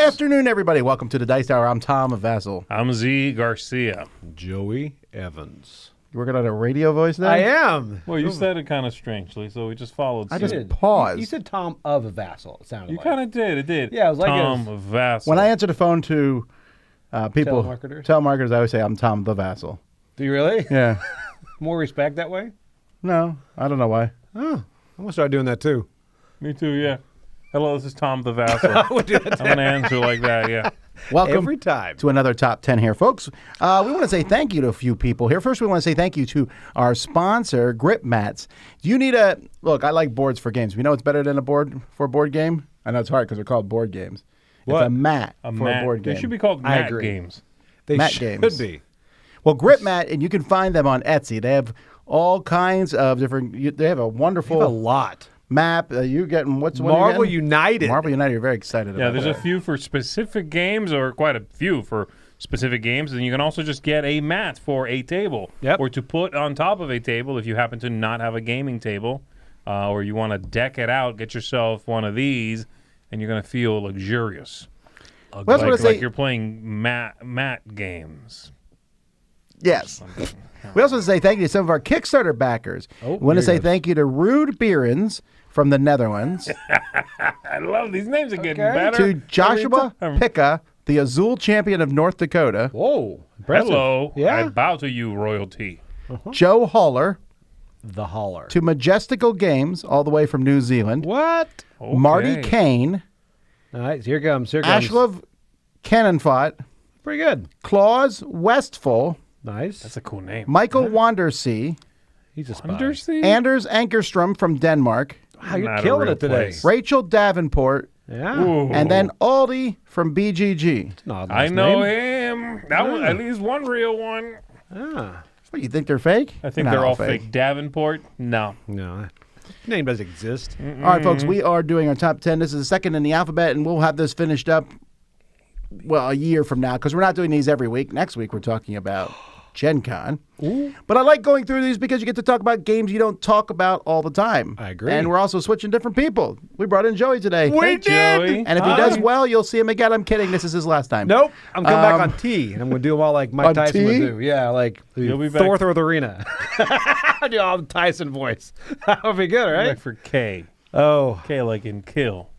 afternoon, everybody. Welcome to the Dice Tower. I'm Tom of Vasel. I'm Zee Garcia. Joey Evans. You working on a radio voice now? I am. Well, you said it kind of strangely, so we just followed I suit. just paused. You said Tom of Vasel, it sounded You like. kind of did. It did. Yeah, it was like Tom Vasel. When I answer the phone to people, Telemarketers? I always say I'm Tom the Vasel. Do you really? Yeah. More respect that way? No, I don't know why. Oh, I'm going to start doing that too. Me too, yeah. Hello, this is Tom the Vasel. I would do that I'm going to answer like that, yeah. Welcome every time. to another Top 10 here, folks. We want to say thank you to a few people here. First, we want to say thank you to our sponsor, Grip Mats. Do you need a... Look, I like boards for games. You know what's better than a board for a board game? I know it's hard because they're called board games. What? It's a mat A for mat. a board game. They should be called I mat agree. games. They Mat should games. be. Well, Grip Mat, and you can find them on Etsy. They have all kinds of different... They have a wonderful... They have a lot. map. You're getting... What's one Marvel again? United. Marvel United. You're very excited Yeah, about there's that. a few for specific games, or quite a few for specific games, and you can also just get a mat for a table, Yep. or to put on top of a table if you happen to not have a gaming table, or you want to deck it out. Get yourself one of these, and you're going to feel luxurious. Well, that's what I say. Like you're playing mat games. Yes. We also want to say thank you to some of our Kickstarter backers. Oh, we want to here say he goes. thank you to Ruud Beerens from the Netherlands, I love these names are getting Okay. better. to Joshua every time. Picca, the Azul champion of North Dakota, Whoa. Impressive. Hello, Yeah. I bow to you, royalty. Joe Haller, The Holler. to Majestical Games, all the way from New Zealand, What? Marty Okay. Kane, All right, here comes. Here comes. Ashlov Cannonfot, Pretty good. Claus Westful, Nice. That's a cool name. Michael Wandersea, He's a spy. Undersea? Anders Ankerstrom from Denmark, Wow, you're Not a killing real it today. place. Rachel Davenport, Yeah. Ooh. and then Aldi from BGG. Not a I nice know name. him. That one, at least one real one. Ah. What, you think they're fake? I think Not they're all fake. Davenport? No. No. Name doesn't exist. All right, folks, we are doing our top 10. This is the second in the alphabet, and we'll have this finished up, well, a year from now, because we're not doing these every week. Next week, we're talking about Gen Con. But I like going through these because you get to talk about games you don't talk about all the time. I agree. And we're also switching different people. We brought in Joey today. Hey, Joey. And if he does well, you'll see him again. I'm kidding. This is his last time. Nope. I'm coming back on T, and I'm going to do them all like Mike On Tyson T? would do. Yeah, like You'll be back- Thor through the arena. I do all the Tyson voice. That would be good, right? Like for K. Oh. K like in kill.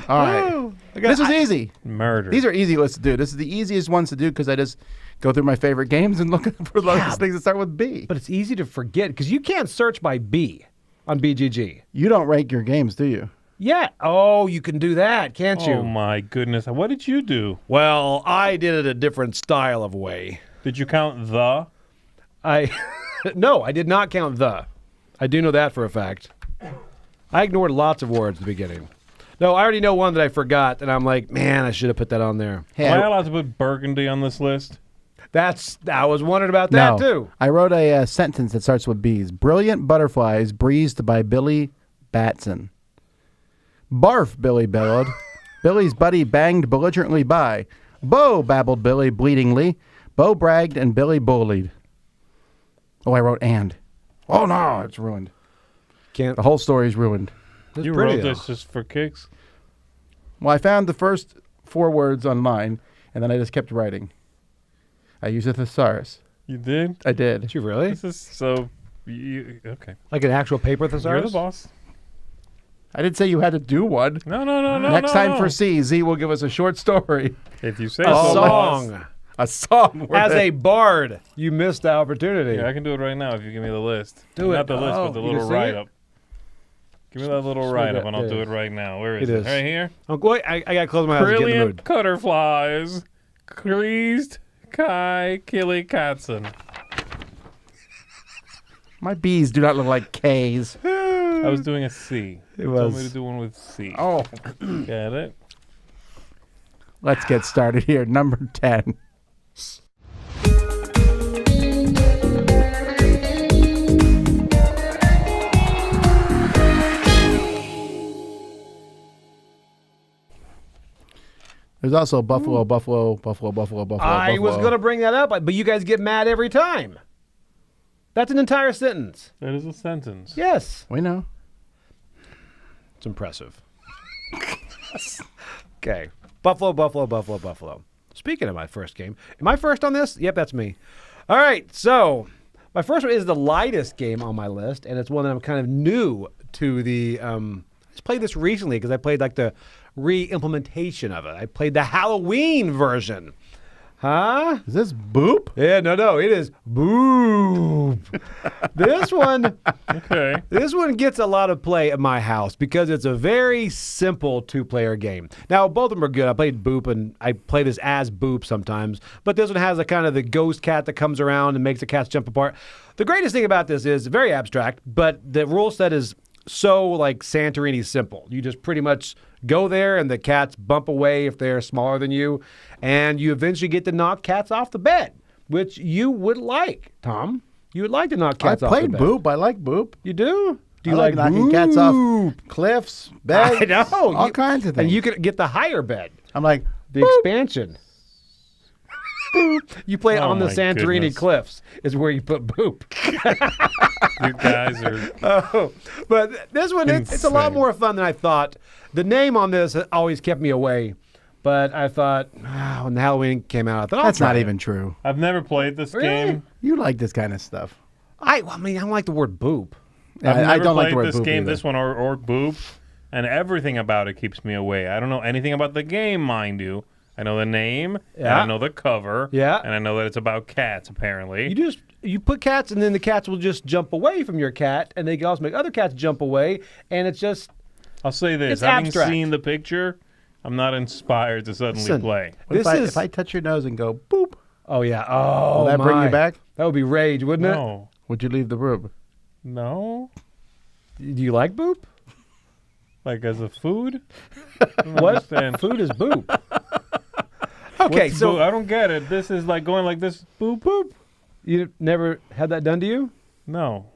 All right. This was easy. Murder. These are easy lists to do. This is the easiest ones to do because I just go through my favorite games and look for those things that start with B. But it's easy to forget because you can't search by B on BGG. You don't rank your games, do you? Yeah. Oh, you can do that, can't you? Oh my goodness. What did you do? Well, I did it a different style of way. Did you count the? No, I did not count the. I do know that for a fact. I ignored lots of words at the beginning. No, I already know one that I forgot, and I'm like, man, I should have put that on there. Hey, Am I allowed to put Burgundy on this list? I was wondering about that too. I wrote a sentence that starts with B's. Brilliant butterflies breezed by Billy Batson. Barf, Billy bellowed. Billy's buddy banged belligerently by. Bo, babbled Billy bleedingly. Bo bragged and Billy bullied. Oh, I wrote and. Oh, no, it's ruined. Can't. The whole story's ruined. That's You pretty, wrote though. this just for kicks? Well, I found the first 4 words online, and then I just kept writing. I used a thesaurus. You did? I did. Did you really? This is so... okay. Like an actual paper thesaurus? You're the boss. I didn't say you had to do one. No. Next time for C, Z will give us a short story. If you say A so, song. boss. A song. As a bard, you missed the opportunity. Yeah, I can do it right now if you give me the list. Do it. Not the list, but the Oh, you little can sing it? write-up. Give me that little Slow write-up, that and I'll do down. it right now. Where is It it? is. Right here? Oh, wait, I got to close my eyes to get in the Brilliant mood. Cutterflies. Creased Kai Killy Katzen. My B's do not look like K's. I was doing a C. It You told was. me to do one with C. Oh. Got it? Let's get started here. Number 10. There's also Buffalo. I was going to bring that up, but you guys get mad every time. That's an entire sentence. That is a sentence. Yes. We know. It's impressive. Okay. Buffalo, Buffalo, Buffalo, Buffalo. Speaking of my first game, am I first on this? Yep, that's me. All right, so my first one is the lightest game on my list, and it's one that I'm kind of new to the. I just played this recently because I played like the re-implementation of it. I played the Halloween version. Huh? Is this Boop? Yeah, no, it is Boop. This one, Okay. this one gets a lot of play at my house because it's a very simple two-player game. Now, both of them are good. I played Boop, and I play this as Boop sometimes, but this one has a kind of the ghost cat that comes around and makes the cats jump apart. The greatest thing about this is very abstract, but the rule set is so like Santorini simple. You just pretty much go there and the cats bump away if they're smaller than you, and you eventually get to knock cats off the bed, which you would like, Tom. You would like to knock cats I off the played bed. Boop. I like Boop. You do? Do you I like knocking cats off cliffs, beds, I know. all kinds of things. And you could get the higher bed, I'm like, the expansion. You play Oh on the my Santorini goodness. cliffs is where you put Boop. You guys are. Oh, but this one, it's a lot Insane. more fun than I thought. The name on this always kept me away, but I thought, when the Halloween came out, I thought, that's not even true. I've never played this Really? game. You like this kind of stuff. I mean, I don't like the word Boop. I've never I don't like played the word this Boop game, either. this one, or Boop, and everything about it keeps me away. I don't know anything about the game, mind you. I know the name, and Yeah. I know the cover, Yeah. and I know that it's about cats, apparently. You put cats, and then the cats will just jump away from your cat, and they can also make other cats jump away, and it's just I'll say this, It's having abstract. seen the picture, I'm not inspired to suddenly Listen, play. What This if I touch your nose and go boop? oh yeah, oh Will that bring you my. back? That would be rage, wouldn't it? No. Would you leave the room? No? Do you like Boop? Like as a food? I don't What understand. food is Boop? Okay, What's so boop? I don't get it. This is like going like this, boop, boop. you never had that done to you? No.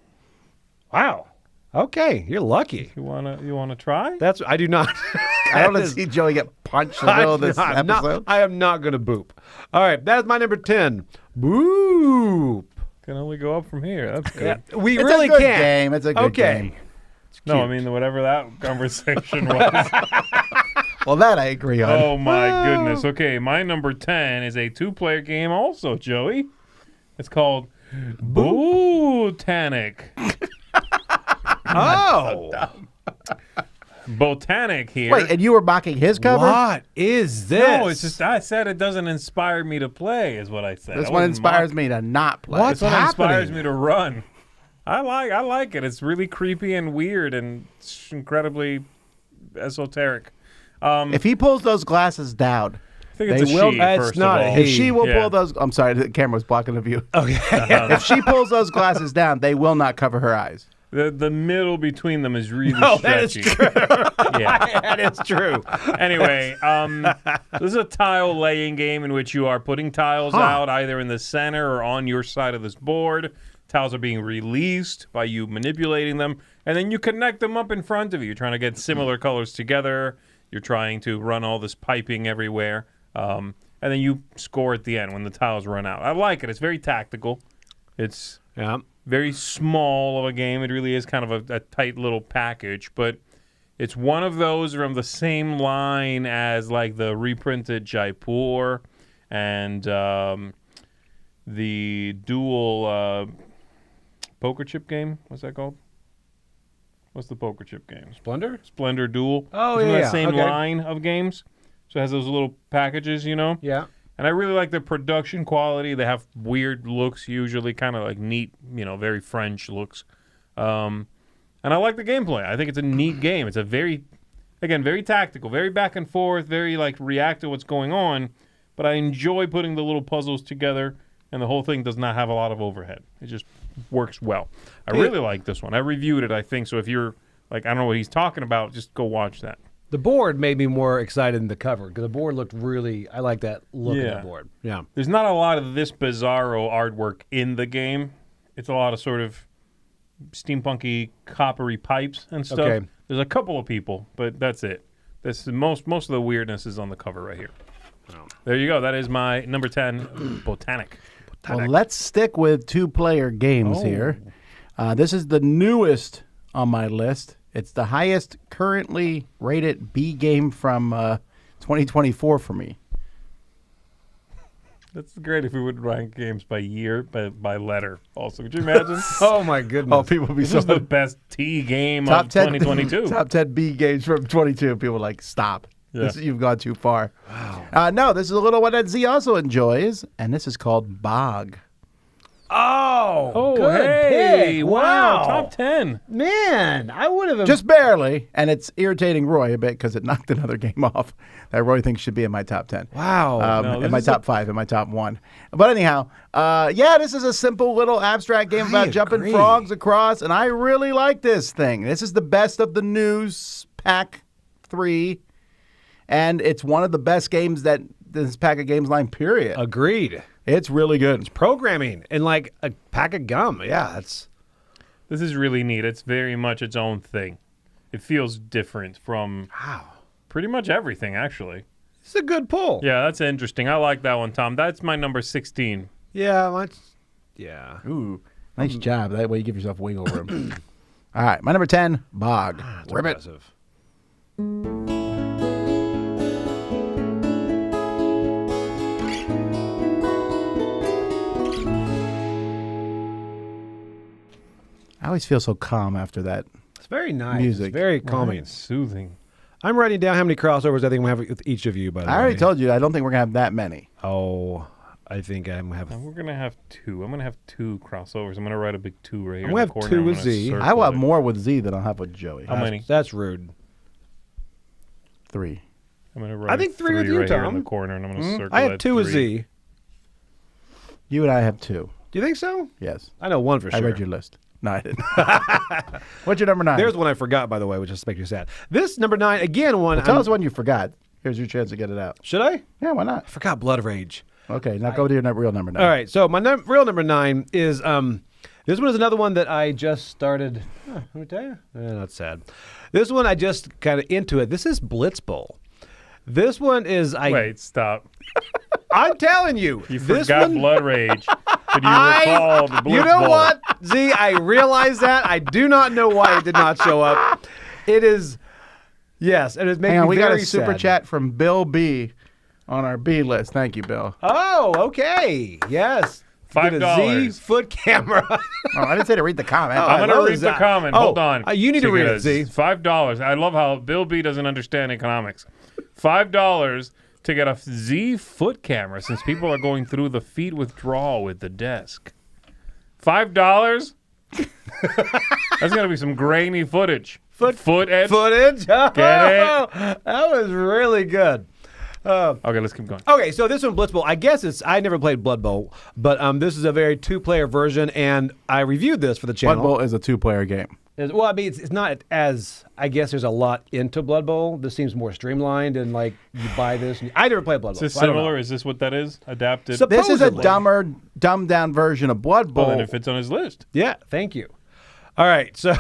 Wow. Okay, you're lucky. You wanna try? That's I do not. I don't want to see Joey get punched in the middle of this episode. I am not going to Boop. All right, that's my number 10. Boop. Can only go up from here. That's good. We It's really a good can't. game. It's a good Okay. game. No, I mean whatever that conversation was. Well, that I agree on. Oh my goodness. Okay, my number 10 is a two-player game also, Joey. It's called Botanic. Oh. Botanic here. Wait, and you were mocking his cover? What is this? No, it's just I said it doesn't inspire me to play is what I said. This I one wasn't inspires mocking. me to not play. What's This one inspires happening? me to run. I like it. It's really creepy and weird and it's incredibly esoteric. If he pulls those glasses down, I think it's They a will- she, That's first not of a all. he. if she will Yeah. pull those, I'm sorry, the camera's blocking the view. Okay. If she pulls those glasses down, they will not cover her eyes. The middle between them is really No, that is stretchy. true. Yeah. That is true. Anyway, this is a tile laying game in which you are putting tiles out either in the center or on your side of this board. Tiles are being released by you manipulating them, and then you connect them up in front of you. You're trying to get similar colors together. You're trying to run all this piping everywhere, and then you score at the end when the tiles run out. I like it. It's very tactical. It's Yeah. very small of a game. It really is kind of a tight little package, but it's one of those from the same line as like the reprinted Jaipur and the dual poker chip game. What's that called? What's the poker chip game? Splendor? Splendor Duel. Oh, It's from yeah, that same okay. line of games. So it has those little packages, you know? Yeah. And I really like the production quality. They have weird looks usually, kind of like neat, very French looks. And I like the gameplay. I think it's a neat game. It's a very tactical, very back and forth, very like react to what's going on. But I enjoy putting the little puzzles together, and the whole thing does not have a lot of overhead. It just works well. I really like this one. I reviewed it, I think. So if you're like, I don't know what he's talking about, just go watch that. The board made me more excited than the cover because the board looked really. I like that look of Yeah. the board. Yeah. There's not a lot of this bizarro artwork in the game. It's a lot of sort of steampunky, coppery pipes and stuff. Okay. There's a couple of people, but that's it. That's the most of the weirdness is on the cover right here. There you go. That is my number 10, Botanic. Well, let's stick with two-player games here. This is the newest on my list. It's the highest currently rated B game from 2024 for me. That's great if we would rank games by year, by letter. Also, could you imagine? Oh my goodness! Oh, people would be This so is the best T game top of 10 2022. top 10 B games from 22. People are like, stop. Yeah. You've gone too far. Wow. No, this is a little one that Z also enjoys, and this is called Bog. Oh, good hey, pick. wow, top 10. Man, I would have Just barely, and it's irritating Roy a bit because it knocked another game off that Roy thinks should be in my top 10. Wow. No, In my top 5, in my top 1. But anyhow, this is a simple little abstract game about jumping agree. frogs across, and I really like this thing. This is the best of the news pack 3, and it's one of the best games that this pack of games line, period. Agreed. It's really good. Programming and like a pack of gum. Yeah, that's This is really neat. It's very much its own thing. It feels different from pretty much everything, actually. it's a good pull. Yeah, that's interesting. I like that one, Tom. That's my number 16. Yeah, yeah. Ooh, nice job. That way you give yourself wiggle room. All right, my number 10, Bog. That's Ribbit. impressive. I always feel so calm after that. It's very nice. Music. It's very calming. Right, soothing. I'm writing down how many crossovers I think we have with each of you. By the way, I already told you I don't think we're going to have that many. Oh, I think I'm gonna have. And we're going to have 2. I'm going to have 2 crossovers. I'm going to write a big 2 right here. I'm in gonna the have corner. 2 I'm with gonna Z. circle I will have it. more with Z than I'll have with Joey. How many? That's rude. 3. I'm going to write I think 3 with you, right here in Tom. the corner, and I'm going to circle I had that 2 with 3. Z. You and I have 2. Do you think so? Yes. I know 1 for sure. I read your list. No, I didn't. What's your number 9? There's one I forgot, by the way, which just makes you sad. This number 9 again. One. Tell us one you forgot. Here's your chance to get it out. Should I? Yeah, why not? I forgot Blood Rage. Okay, now go to your real number 9. All right, so my real number 9 is this one is another one that I just started. Let me tell you, that's sad. This one I just kind of into it. This is Blitz Bowl. This one is Wait, stop. I'm telling you, You this forgot one, Blood Rage. But you recall the Blitz You know Bowl. what, Z? I realize that. I do not know why it did not show up. It is, yes, it is making Hang on, me we got very a super sad. chat from Bill B on our B list. Thank you, Bill. Oh, okay, yes. Get a $5. Z foot camera. Oh, I didn't say to read the comment. I I'm going to love read the that. comment. Oh, Hold on. you need to read it, Z. Z. $5. I love how Bill B doesn't understand economics. $5 to get a Z foot camera since people are going through the feed withdrawal with the desk. $5? That's going to be some grainy footage. Footage. Footage. Get it? That was really good. Okay, let's keep going. Okay, so this one, Blitz Bowl, I guess I never played Blood Bowl, but this is a very 2-player version, and I reviewed this for the channel. Blood Bowl is a 2-player game. Well, I mean, it's not as, I guess there's a lot into Blood Bowl. This seems more streamlined, and like, you buy this. I never played Blood Is Bowl. this so I don't know. similar? Is this what that is? Adapted? This is a Supposedly. dumbed down version of Blood Bowl. Well, then it fits on his list. Yeah, thank you. All right, so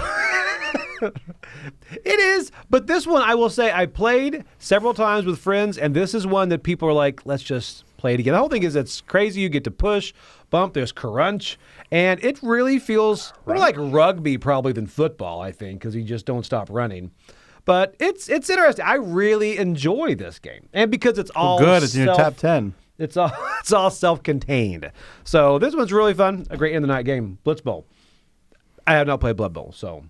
it is, but this one I will say I played several times with friends, and this is one that people are like, let's just play it again. The whole thing is it's crazy. You get to push, bump, there's crunch, and it really feels more like rugby probably than football, I think, because you just don't stop running. But it's interesting. I really enjoy this game, and because it's all Good, it's in your top 10. It's all self-contained. So this one's really fun. A great end of the night game. Blitz Bowl. I have not played Blood Bowl, so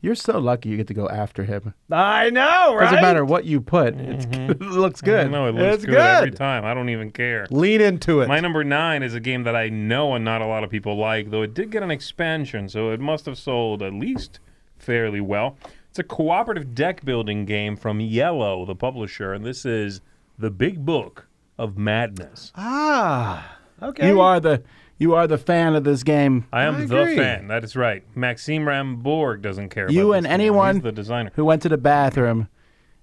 You're so lucky you get to go after him. I know, right? Doesn't matter what you put. It looks good. No, it looks It's good every good. time. I don't even care. Lean into it. My number 9 is a game that I know and not a lot of people like, though it did get an expansion, so it must have sold at least fairly well. It's a cooperative deck building game from Yellow, the publisher, and this is The Big Book of Madness. Okay. You are the fan of this game. I am I the agree. fan. That is right. Maxime Rambourg doesn't care You about and this game. anyone He's the designer. who went to the bathroom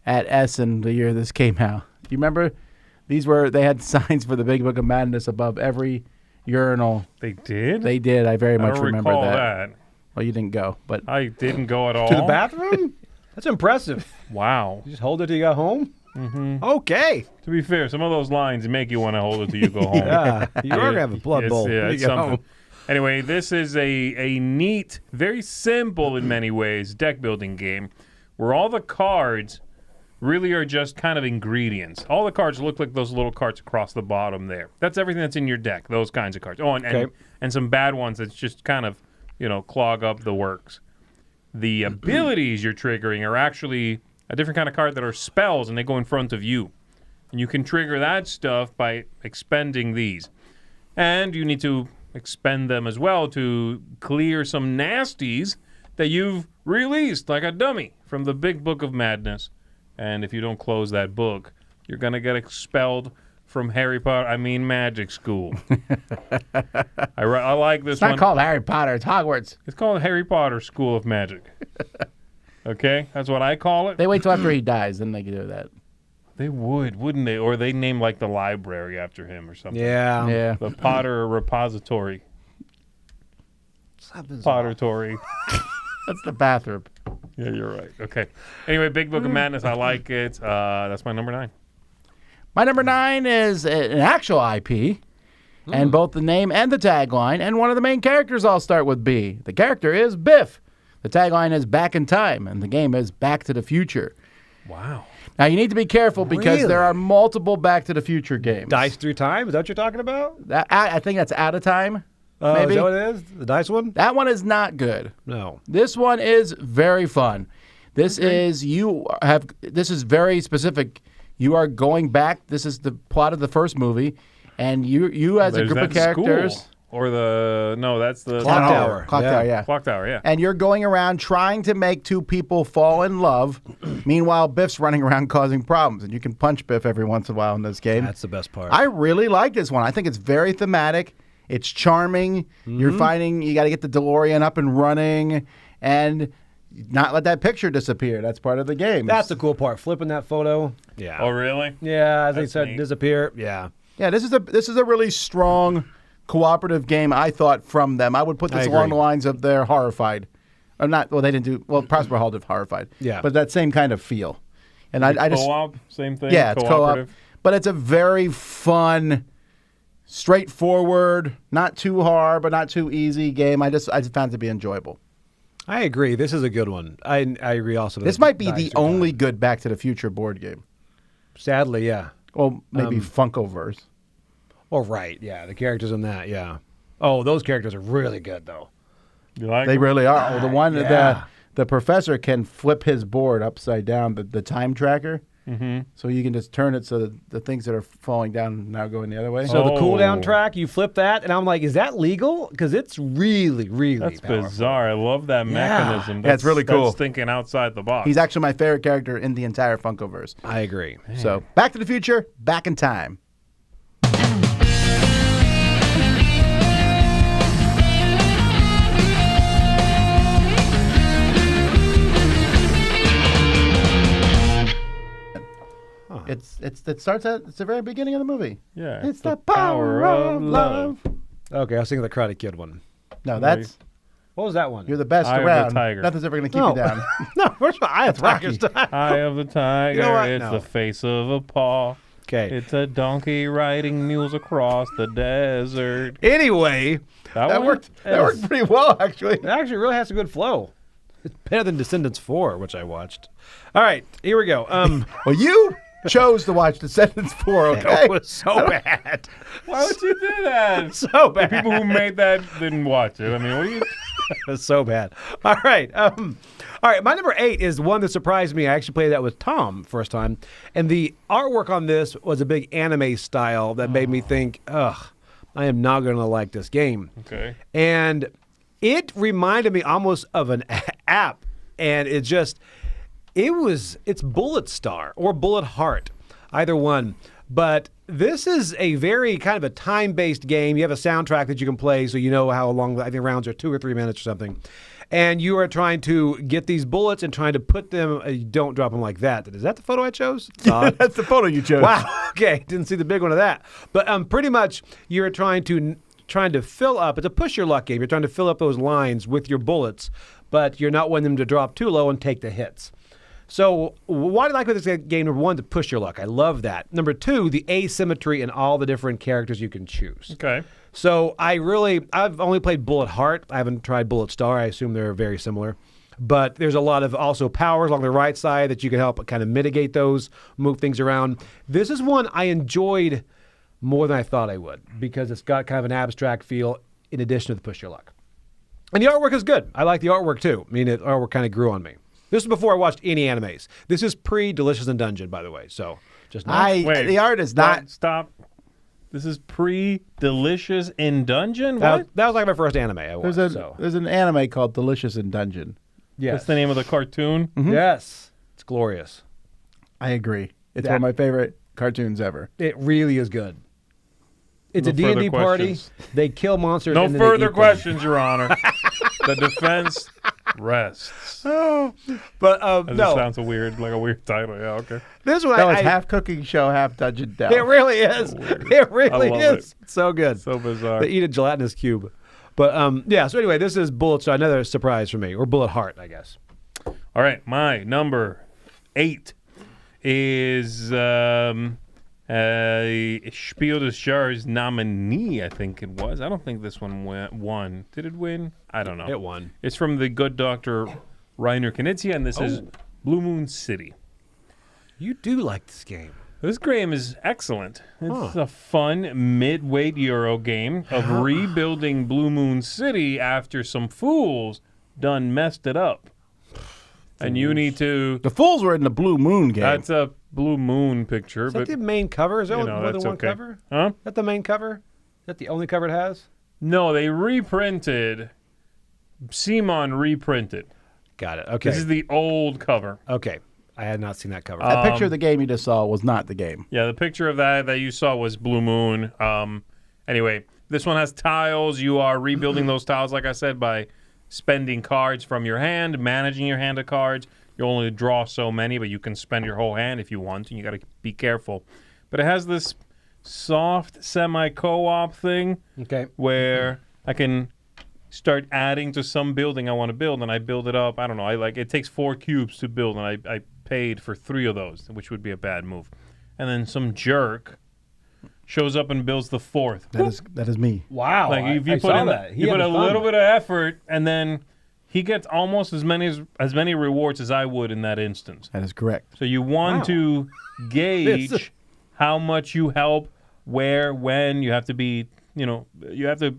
at Essen the year this came out. You remember? They had signs for the Big Book of Madness above every urinal. They did? They did. I very I much don't remember recall that. Well, you didn't go, but I didn't go at all. To the bathroom? That's impressive. Wow. You just hold it till you got home? Mm-hmm. Okay. To be fair, some of those lines make you want to hold it till you go home. Yeah. You are going to have a Blood Bowl. Yeah, when it's you get something. home. Anyway, this is a neat, very simple in many ways deck building game where all the cards really are just kind of ingredients. All the cards look like those little cards across the bottom there. That's everything that's in your deck, those kinds of cards. Oh, and some bad ones that's just kind of, clog up the works. The abilities you're triggering are actually a different kind of card that are spells, and they go in front of you. And you can trigger that stuff by expending these. And you need to expend them as well to clear some nasties that you've released like a dummy from the big book of madness. And if you don't close that book, you're going to get expelled from magic school. I like this one. It's not called Harry Potter. It's Hogwarts. It's called Harry Potter School of Magic. Okay? That's what I call it. They wait till after he dies, then they can do that. They would, wouldn't they? Or they name like the library after him or something. Yeah. The Potter Repository. Pottertory. That's the bathroom. Yeah, you're right. Okay. Anyway, Big Book of Madness. I like it. That's my number 9. My number 9 is an actual IP, and both the name and the tagline, and one of the main characters all start with B. The character is Biff. The tagline is Back in Time, and the game is Back to the Future. Wow. Now, you need to be careful because Really? there are multiple Back to the Future games. Dice Through Time? Is that what you're talking about? I think that's Out of Time, maybe. Is that what it is? The dice one? That one is not good. No. This one is very fun. This is very specific. You are going back. This is the plot of the first movie, and you as a group of characters. School. Or that's the Clock Tower. Clock Tower, yeah. Clock Tower, yeah. And you're going around trying to make two people fall in love. Meanwhile, Biff's running around causing problems, and you can punch Biff every once in a while in this game. That's the best part. I really like this one. I think it's very thematic. It's charming. You're finding you got to get the DeLorean up and running, and not let that picture disappear. That's part of the game. That's the cool part. Flipping that photo. Yeah. Oh, really? Yeah, as they That's said, neat. disappear. Yeah. Yeah, this is a really strong cooperative game, I thought, from them. I would put this I along agree. the lines of their Horrified. Or not, well, they didn't do, well, Prosper Hall did Horrified. Yeah. But that same kind of feel. And I just, Co-op, same thing. yeah, it's co-op. Cooperative. But it's a very fun, straightforward, not too hard, but not too easy game. I just found it to be enjoyable. I agree. This is a good one. I agree also. This might be the only good Back to the Future board game. Sadly, yeah. Well, maybe Funkoverse. Oh, right. Yeah, the characters in that, yeah. Oh, those characters are really good, though. You like They them? really are. Oh, the one yeah. the professor can flip his board upside down, the time tracker. Mm-hmm. So you can just turn it so that the things that are falling down now going the other way. So the Oh. cooldown track, you flip that, and I'm like, is that legal? Because it's really, really That's powerful. bizarre. I love that mechanism. Yeah, it's really cool. That's thinking outside the box. He's actually my favorite character in the entire Funkoverse. I agree. So Back to the Future, Back in Time. It starts at the very beginning of the movie. Yeah, It's the power of love. Okay, I was thinking the Karate Kid one. No, that's What was that one? you're the best Eye of the around. Tiger. Nothing's ever going to keep No. you down. No, where's my eye of Rocky. Tiger's Eye of the tiger. You know what? It's No. the face of a paw. Okay. It's a donkey riding mules across the desert. Anyway, That one? worked. That worked pretty well, actually. it actually really has a good flow. It's better than Descendants 4, which I watched. All right, here we go. Well, you chose to watch Descendants 4, okay? It was so bad. Why would you do that? So The bad. people who made that didn't watch it. I mean, what are you? It was so bad. All right. All right. My number 8 is one that surprised me. I actually played that with Tom first time. And the artwork on this was a big anime style that made me think, ugh, I am not going to like this game. Okay. And it reminded me almost of an app. And it's Bullet Star or Bullet Heart, either one. But this is a very kind of a time-based game. You have a soundtrack that you can play so you know how long, I think rounds are 2 or 3 minutes or something. And you are trying to get these bullets and trying to put them, don't drop them like that. Is that the photo I chose? Todd? That's the photo you chose. Wow. Okay. Didn't see the big one of that. But pretty much you're trying to fill up. It's a push your luck game. You're trying to fill up those lines with your bullets, but you're not wanting them to drop too low and take the hits. So why do I like this game? Number 1, to push your luck. I love that. Number 2, the asymmetry in all the different characters you can choose. Okay. So I've only played Bullet Heart. I haven't tried Bullet Star. I assume they're very similar. But there's a lot of also powers along the right side that you can help kind of mitigate those, move things around. This is one I enjoyed more than I thought I would because it's got kind of an abstract feel in addition to the push your luck. And the artwork is good. I like the artwork too. I mean, the artwork kind of grew on me. This is before I watched any animes. This is pre-Delicious in Dungeon, by the way. So just Wait, the art is not. Stop. This is pre-Delicious in Dungeon? that What? was like my first anime I watched. There's an anime called Delicious in Dungeon. Yes. That's the name of the cartoon? Yes. It's glorious. I agree. It's one of my favorite cartoons ever. It really is good. It's No a D&D further party. questions. They kill monsters. No and then they further eat them. questions, Your Honor. The defense rests. But That just no, sounds like a weird title. Yeah, okay. this one That was I, half cooking show, half dungeon delve. It really is. It really love is. it. So good. So bizarre. They eat a gelatinous cube. But yeah. So anyway, this is Bullet Star. Another surprise for me, or Bullet Heart, I guess. All right, my number 8 is Spiel des Jahres nominee, I think it was. I don't think this one won. Did it win? I don't know. It won. It's from the good Dr. Reiner Knizia, and this is Blue Moon City. You do like this game. This game is excellent. It's a fun mid-weight Euro game of rebuilding Blue Moon City after some fools done messed it up. And you need to... The fools were in the Blue Moon game. That's a Blue Moon picture. Is that but the main cover? Is there you know, more than that's one okay. cover? Huh? Is that the main cover? Is that the only cover it has? No, they reprinted. Simon reprinted. Got it. Okay. This is the old cover. Okay. I had not seen that cover. That picture of the game you just saw was not the game. Yeah, the picture of that you saw was Blue Moon. Anyway, this one has tiles. You are rebuilding those tiles, like I said, by spending cards from your hand, managing your hand of cards. You only draw so many, but you can spend your whole hand if you want, and you got to be careful. But it has this soft semi-co-op thing Okay. where I can start adding to some building I want to build, and I build it up. I don't know. It takes 4 cubes to build, and I paid for 3 of those, which would be a bad move. And then some jerk shows up and builds the 4th. That is me. Wow. Like if you I put saw in that. you put a little bit of effort, and then he gets almost as many rewards as I would in that instance. That is correct. So you want to gauge how much you help, where, when. You have to be, you have to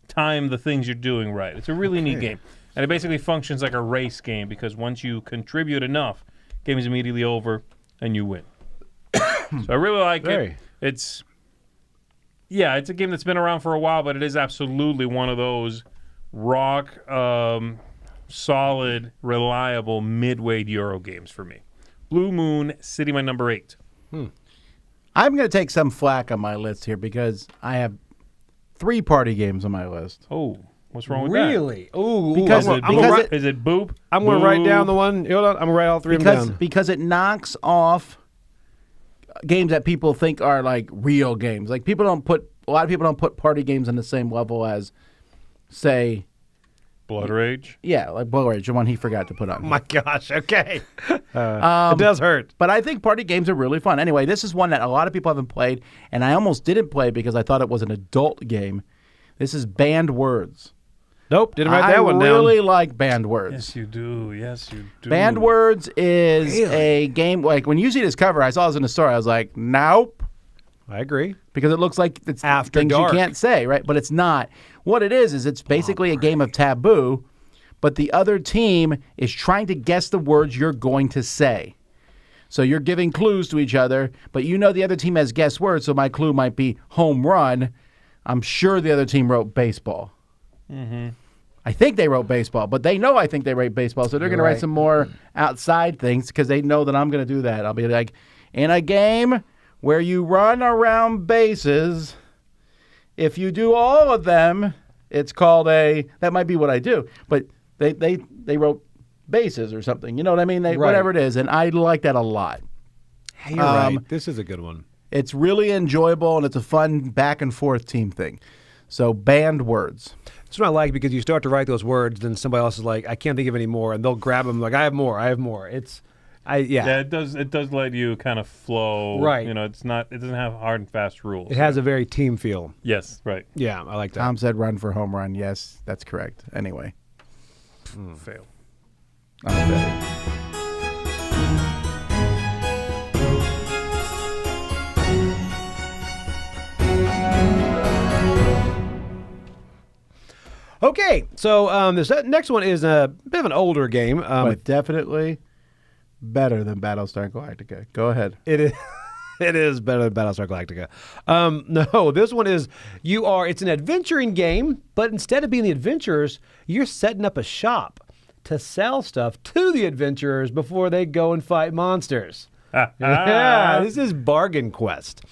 time the things you're doing right. It's a really neat game, and it basically functions like a race game because once you contribute enough, game is immediately over and you win. So I really like it. It's a game that's been around for a while, but it is absolutely one of those rock, solid, reliable mid-weight Euro games for me. Blue Moon City, my number 8. I'm going to take some flack on my list here because I have 3 party games on my list. Oh, what's wrong with that? Really? Ooh. Because Is it Boop? I'm going to write down the one. Hold on. I'm going to write all 3 of them down. Because it knocks off games that people think are like real games. Like a lot of people don't put party games on the same level as, say, Blood Rage? yeah, like Blood Rage, the one he forgot to put on. Oh my gosh. Okay. It does hurt. But I think party games are really fun. Anyway, this is one that a lot of people haven't played, and I almost didn't play because I thought it was an adult game. This is Banned Words. Nope. Didn't write that one I down. really like Banned Words. Yes, you do. Yes, you do. Banned Words is a game, like when you see this cover, I saw this in the store, I was like, nope. I agree. Because it looks like it's After things dark. you can't say, right? But it's not. What it is it's basically a game of taboo, but the other team is trying to guess the words you're going to say. So you're giving clues to each other, but you know the other team has guessed words, so my clue might be home run. I'm sure the other team wrote baseball. Mm-hmm. I think they wrote baseball, but they know I think they wrote baseball, so they're going to write some more outside things because they know that I'm going to do that. I'll be like, in a game where you run around bases, if you do all of them, it's called that might be what I do, but they wrote bases or something. You know what I mean? Whatever it is, and I like that a lot. Hey, you're right. This is a good one. It's really enjoyable, and it's a fun back-and-forth team thing. So, Banned Words. That's what I like because you start to write those words, then somebody else is like, I can't think of any more, and they'll grab them like, I have more. It's Yeah, it does let you kind of flow. Right. It doesn't have hard and fast rules. It has a very team feel. Yes, right. Yeah, I like that. Tom said run for home run. Yes, that's correct. Anyway. Fail. Okay, so this next one is a bit of an older game. But definitely better than Battlestar Galactica. Go ahead. It is. It is better than Battlestar Galactica. No, this one is it's an adventuring game, but instead of being the adventurers, you're setting up a shop to sell stuff to the adventurers before they go and fight monsters. Yeah, this is Bargain Quest.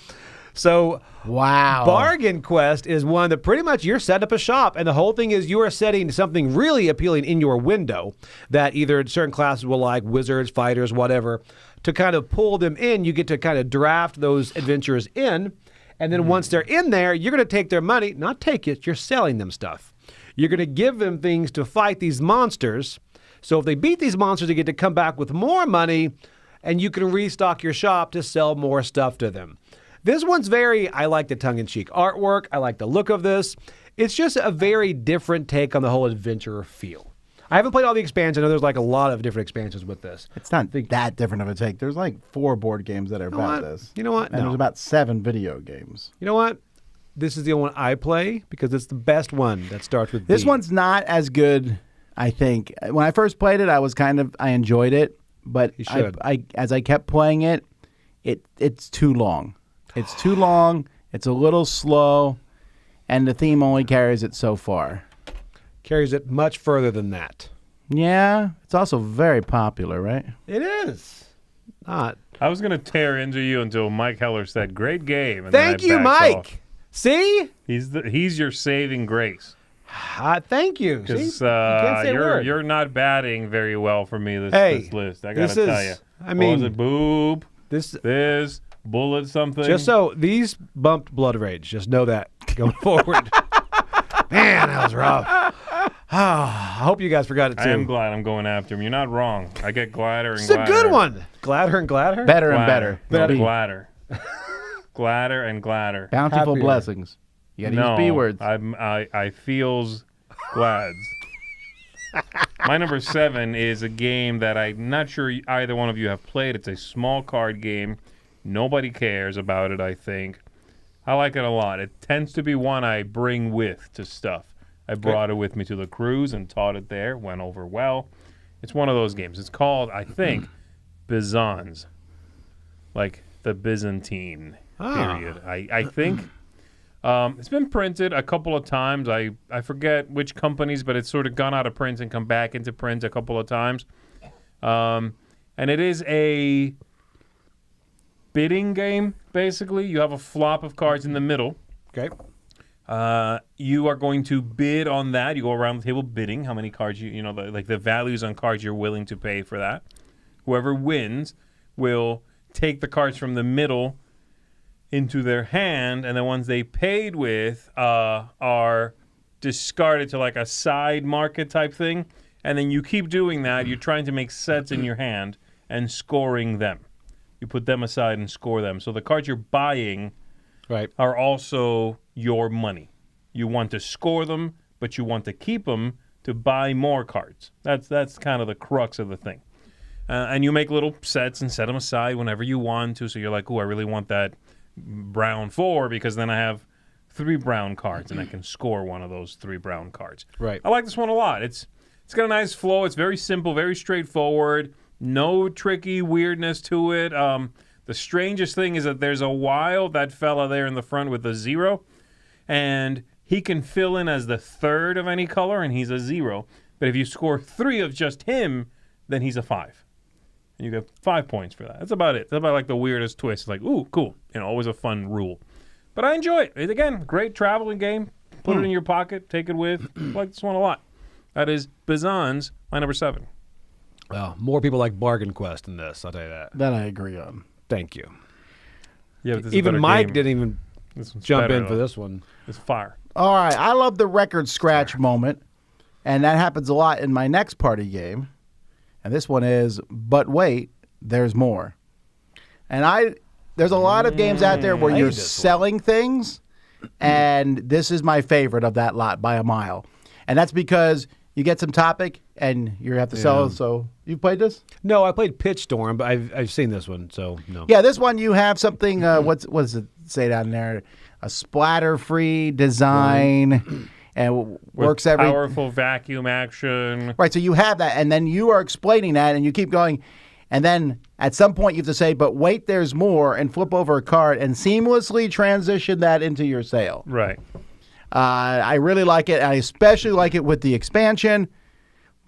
So, wow. Bargain Quest is one that pretty much you're setting up a shop, and the whole thing is you are setting something really appealing in your window that either certain classes will like, wizards, fighters, whatever. To kind of pull them in, you get to kind of draft those adventurers in, and then once they're in there, you're going to take their money, not take it, you're selling them stuff. You're going to give them things to fight these monsters. So if they beat these monsters, they get to come back with more money, and you can restock your shop to sell more stuff to them. This one's I like the tongue-in-cheek artwork. I like the look of this. It's just a very different take on the whole adventurer feel. I haven't played all the expansions. I know there's like a lot of different expansions with this. It's not that different of a take. There's like 4 board games that are about this. You know what? And there's about 7 video games. You know what? This is the only one I play because it's the best one that starts with This B. one's not as good, I think. When I first played it, I enjoyed it, but You should. as I kept playing it, it's too long. It's too long. It's a little slow, and the theme only carries it so far. Carries it much further than that. Yeah, it's also very popular, right? It is. Not. I was going to tear into you until Mike Heller said, "Great game." And then Thank I you, backed Mike. off. See? He's your saving grace. Thank you. See? Because You can't say a word. you're not batting very well for me this list. I this gotta tell is- you. I What mean, was it? Boob. This Bullet something. just so these bumped blood rage. Just know that going forward. Man, that was rough. I hope you guys forgot it too. I am glad I'm going after him. You're not wrong. I get gladder and It's a gladder. good one. Gladder and gladder. Better and better. No, B. gladder. Gladder and gladder. Bountiful Happier. blessings. You gotta No, use B words. I feels glads. My number 7 is a game that I'm not sure either one of you have played. It's a small card game. Nobody cares about it, I think. I like it a lot. It tends to be one I bring with to stuff. I brought it with me to the cruise and taught it there. Went over well. It's one of those games. It's called, I think, Byzance. Like the Byzantine period. I think. It's been printed a couple of times. I forget which companies, but it's sort of gone out of print and come back into print a couple of times. And it is a bidding game, basically. You have a flop of cards in the middle. Okay. You are going to bid on that. You go around the table bidding how many cards the values on cards you're willing to pay for that. Whoever wins will take the cards from the middle into their hand, and the ones they paid with are discarded to like a side market type thing. And then you keep doing that. You're trying to make sets in your hand and scoring them. You put them aside and score them. So the cards you're buying are also your money. You want to score them, but you want to keep them to buy more cards. That's kind of the crux of the thing. And you make little sets and set them aside whenever you want to. So you're like, oh, I really want that brown 4 because then I have 3 brown cards and I can score one of those 3 brown cards. Right. I like this one a lot. It's got a nice flow. It's very simple, very straightforward. No tricky weirdness to it. The strangest thing is that there's that fella there in the front with a 0, and he can fill in as the 3rd of any color, and he's a 0. But if you score 3 of just him, then he's a 5. And you get 5 points for that. That's about it. That's about like the weirdest twist. It's like, ooh, cool. Always a fun rule. But I enjoy it. Again, great traveling game. Put it in your pocket. Take it with. I like this one a lot. That is Byzance, my number 7. Well, more people like Bargain Quest than this, I'll tell you that. That I agree on. Thank you. Yeah, but this is a Even better Mike game. didn't even This one's jump better, in for though. this one. It's fire. All right, I love the record scratch moment, and that happens a lot in my next party game. And this one is, but wait, There's More. And there's a lot of games out there where you're selling things, and this is my favorite of that lot by a mile. And that's because you get some topic and you have to sell it. So you've played this? No, I played Pitch Storm, but I've seen this one, so no. Yeah, this one you have something, what does it say down there? A splatter-free design, and works every... Powerful vacuum action. Right, so you have that, and then you are explaining that, and you keep going, and then at some point you have to say, but wait, there's more, and flip over a card and seamlessly transition that into your sale. Right. I really like it. I especially like it with the expansion,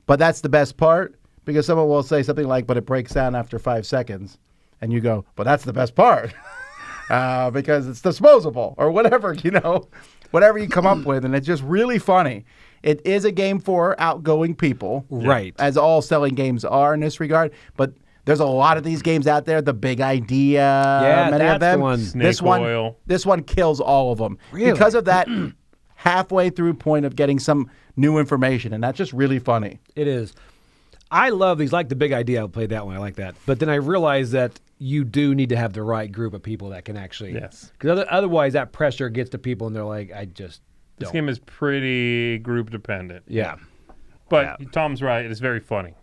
but that's the best part, because someone will say something like, but it breaks down after 5 seconds, and you go, but that's the best part. Because it's disposable or whatever, whatever you come up with. And it's just really funny. It is a game for outgoing people. Right. As all selling games are in this regard. But there's a lot of these games out there. The Big Idea. Many that's of them. the one. Snake Oil. This one kills all of them. Really? Because of that halfway through point of getting some new information. And that's just really funny. It is. I love these. Like the Big Idea. I played that one. I like that. But then I realized that you do need to have the right group of people that can actually. Yes. Because otherwise that pressure gets to people and they're like, I just This don't. game is pretty group dependent. Yeah. But Tom's right. It's very funny.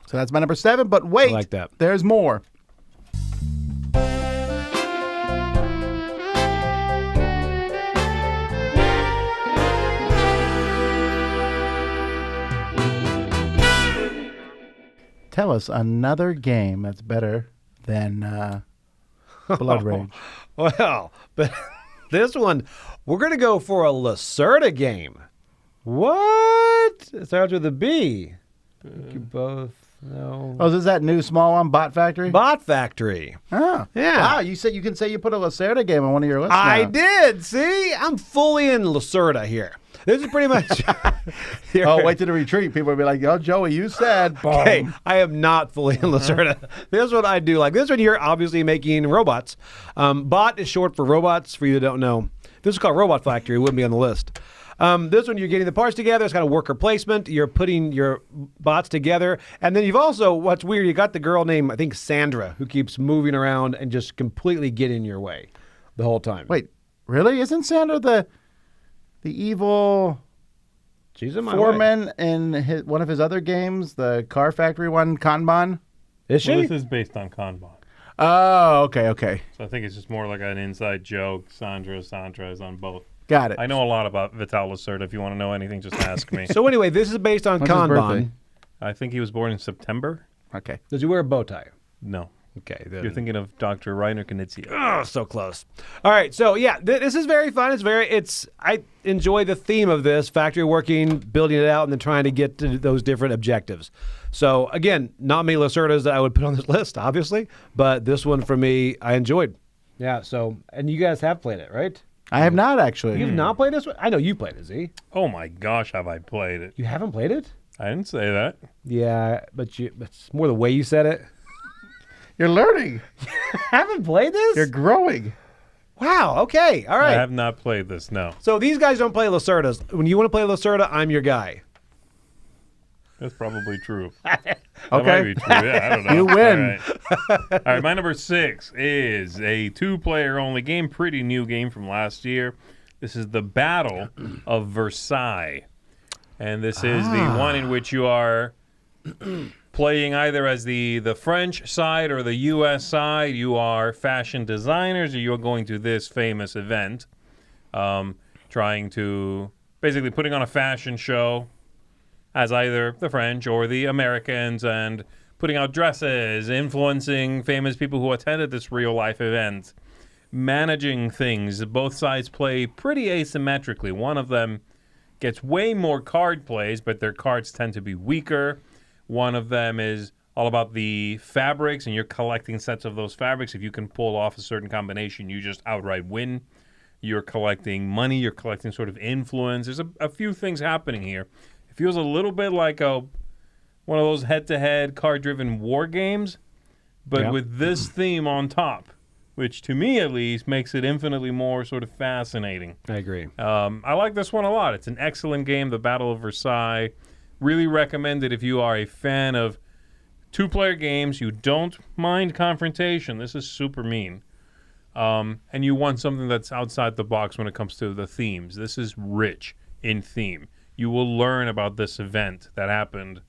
So that's my number 7. But wait, I like that. There's more. Tell us another game that's better than Blood Rage. Well, but this one, we're going to go for a Lacerda game. What? It starts with a B. You both know. Oh, is that new small one, Bot Factory? Bot Factory. Oh, Yeah. Wow, you can say you put a Lacerda game on one of your lists I now. did. See? I'm fully in Lacerda here. This is pretty much. Oh, wait to the retreat. People will be like, oh, Joey, you said. Boom. Okay, I am not fully in Lacerda. This is what I do. Like this one here, obviously making robots. Bot is short for robots, for you that don't know. This is called Robot Factory. It wouldn't be on the list. This one, you're getting the parts together. It's kind of worker placement. You're putting your bots together. And then you've also, what's weird, you got the girl named, I think, Sandra, who keeps moving around and just completely getting in your way the whole time. Wait, really? Isn't Sandra the evil She's in my way. foreman in one of his other games, the Car Factory one, Kanban? Is she? Well, this is based on Kanban. Oh, okay. So I think it's just more like an inside joke. Sandra is on both. Got it. I know a lot about Vital Lacerda. If you want to know anything, just ask me. So anyway, this is based on When's his Kanban. birthday? I think he was born in September. Okay. Does he wear a bow tie? No. Okay. You're thinking of Dr. Reiner Knizia. Oh, so close. All right, so yeah, this is very fun. I enjoy the theme of this, factory working, building it out, and then trying to get to those different objectives. So again, not many Lacerdas that I would put on this list, obviously, but this one for me, I enjoyed. Yeah, so, and you guys have played it, right? I have not actually. You've not played this one? I know you played it, Z. Oh my gosh, have I played it? You haven't played it? I didn't say that. Yeah, but it's more the way you said it. You're learning. Haven't played this? You're growing. Wow, okay, all right. I have not played this, no. So these guys don't play Lacerdas. When you want to play Lacerda, I'm your guy. That's probably true. Okay. That might be true. Yeah, I don't know. You win. All right, my number 6 is a 2-player only game, pretty new game from last year. This is the Battle of Versailles. And this is the one in which you are playing either as the French side or the U.S. side. You are fashion designers, or you're going to this famous event, trying to basically putting on a fashion show as either the French or the Americans, and putting out dresses, influencing famous people who attended this real-life event, managing things. Both sides play pretty asymmetrically. One of them gets way more card plays, but their cards tend to be weaker. One of them is all about the fabrics, and you're collecting sets of those fabrics. If you can pull off a certain combination, you just outright win. You're collecting money. You're collecting sort of influence. There's a few things happening here. It feels a little bit like one of those head-to-head card-driven war games, but with this theme on top, which to me at least makes it infinitely more sort of fascinating. I agree. I like this one a lot. It's an excellent game, The Battle of Versailles. Really recommend it if you are a fan of 2-player games. You don't mind confrontation. This is super mean. And you want something that's outside the box when it comes to the themes. This is rich in theme. You will learn about this event that happened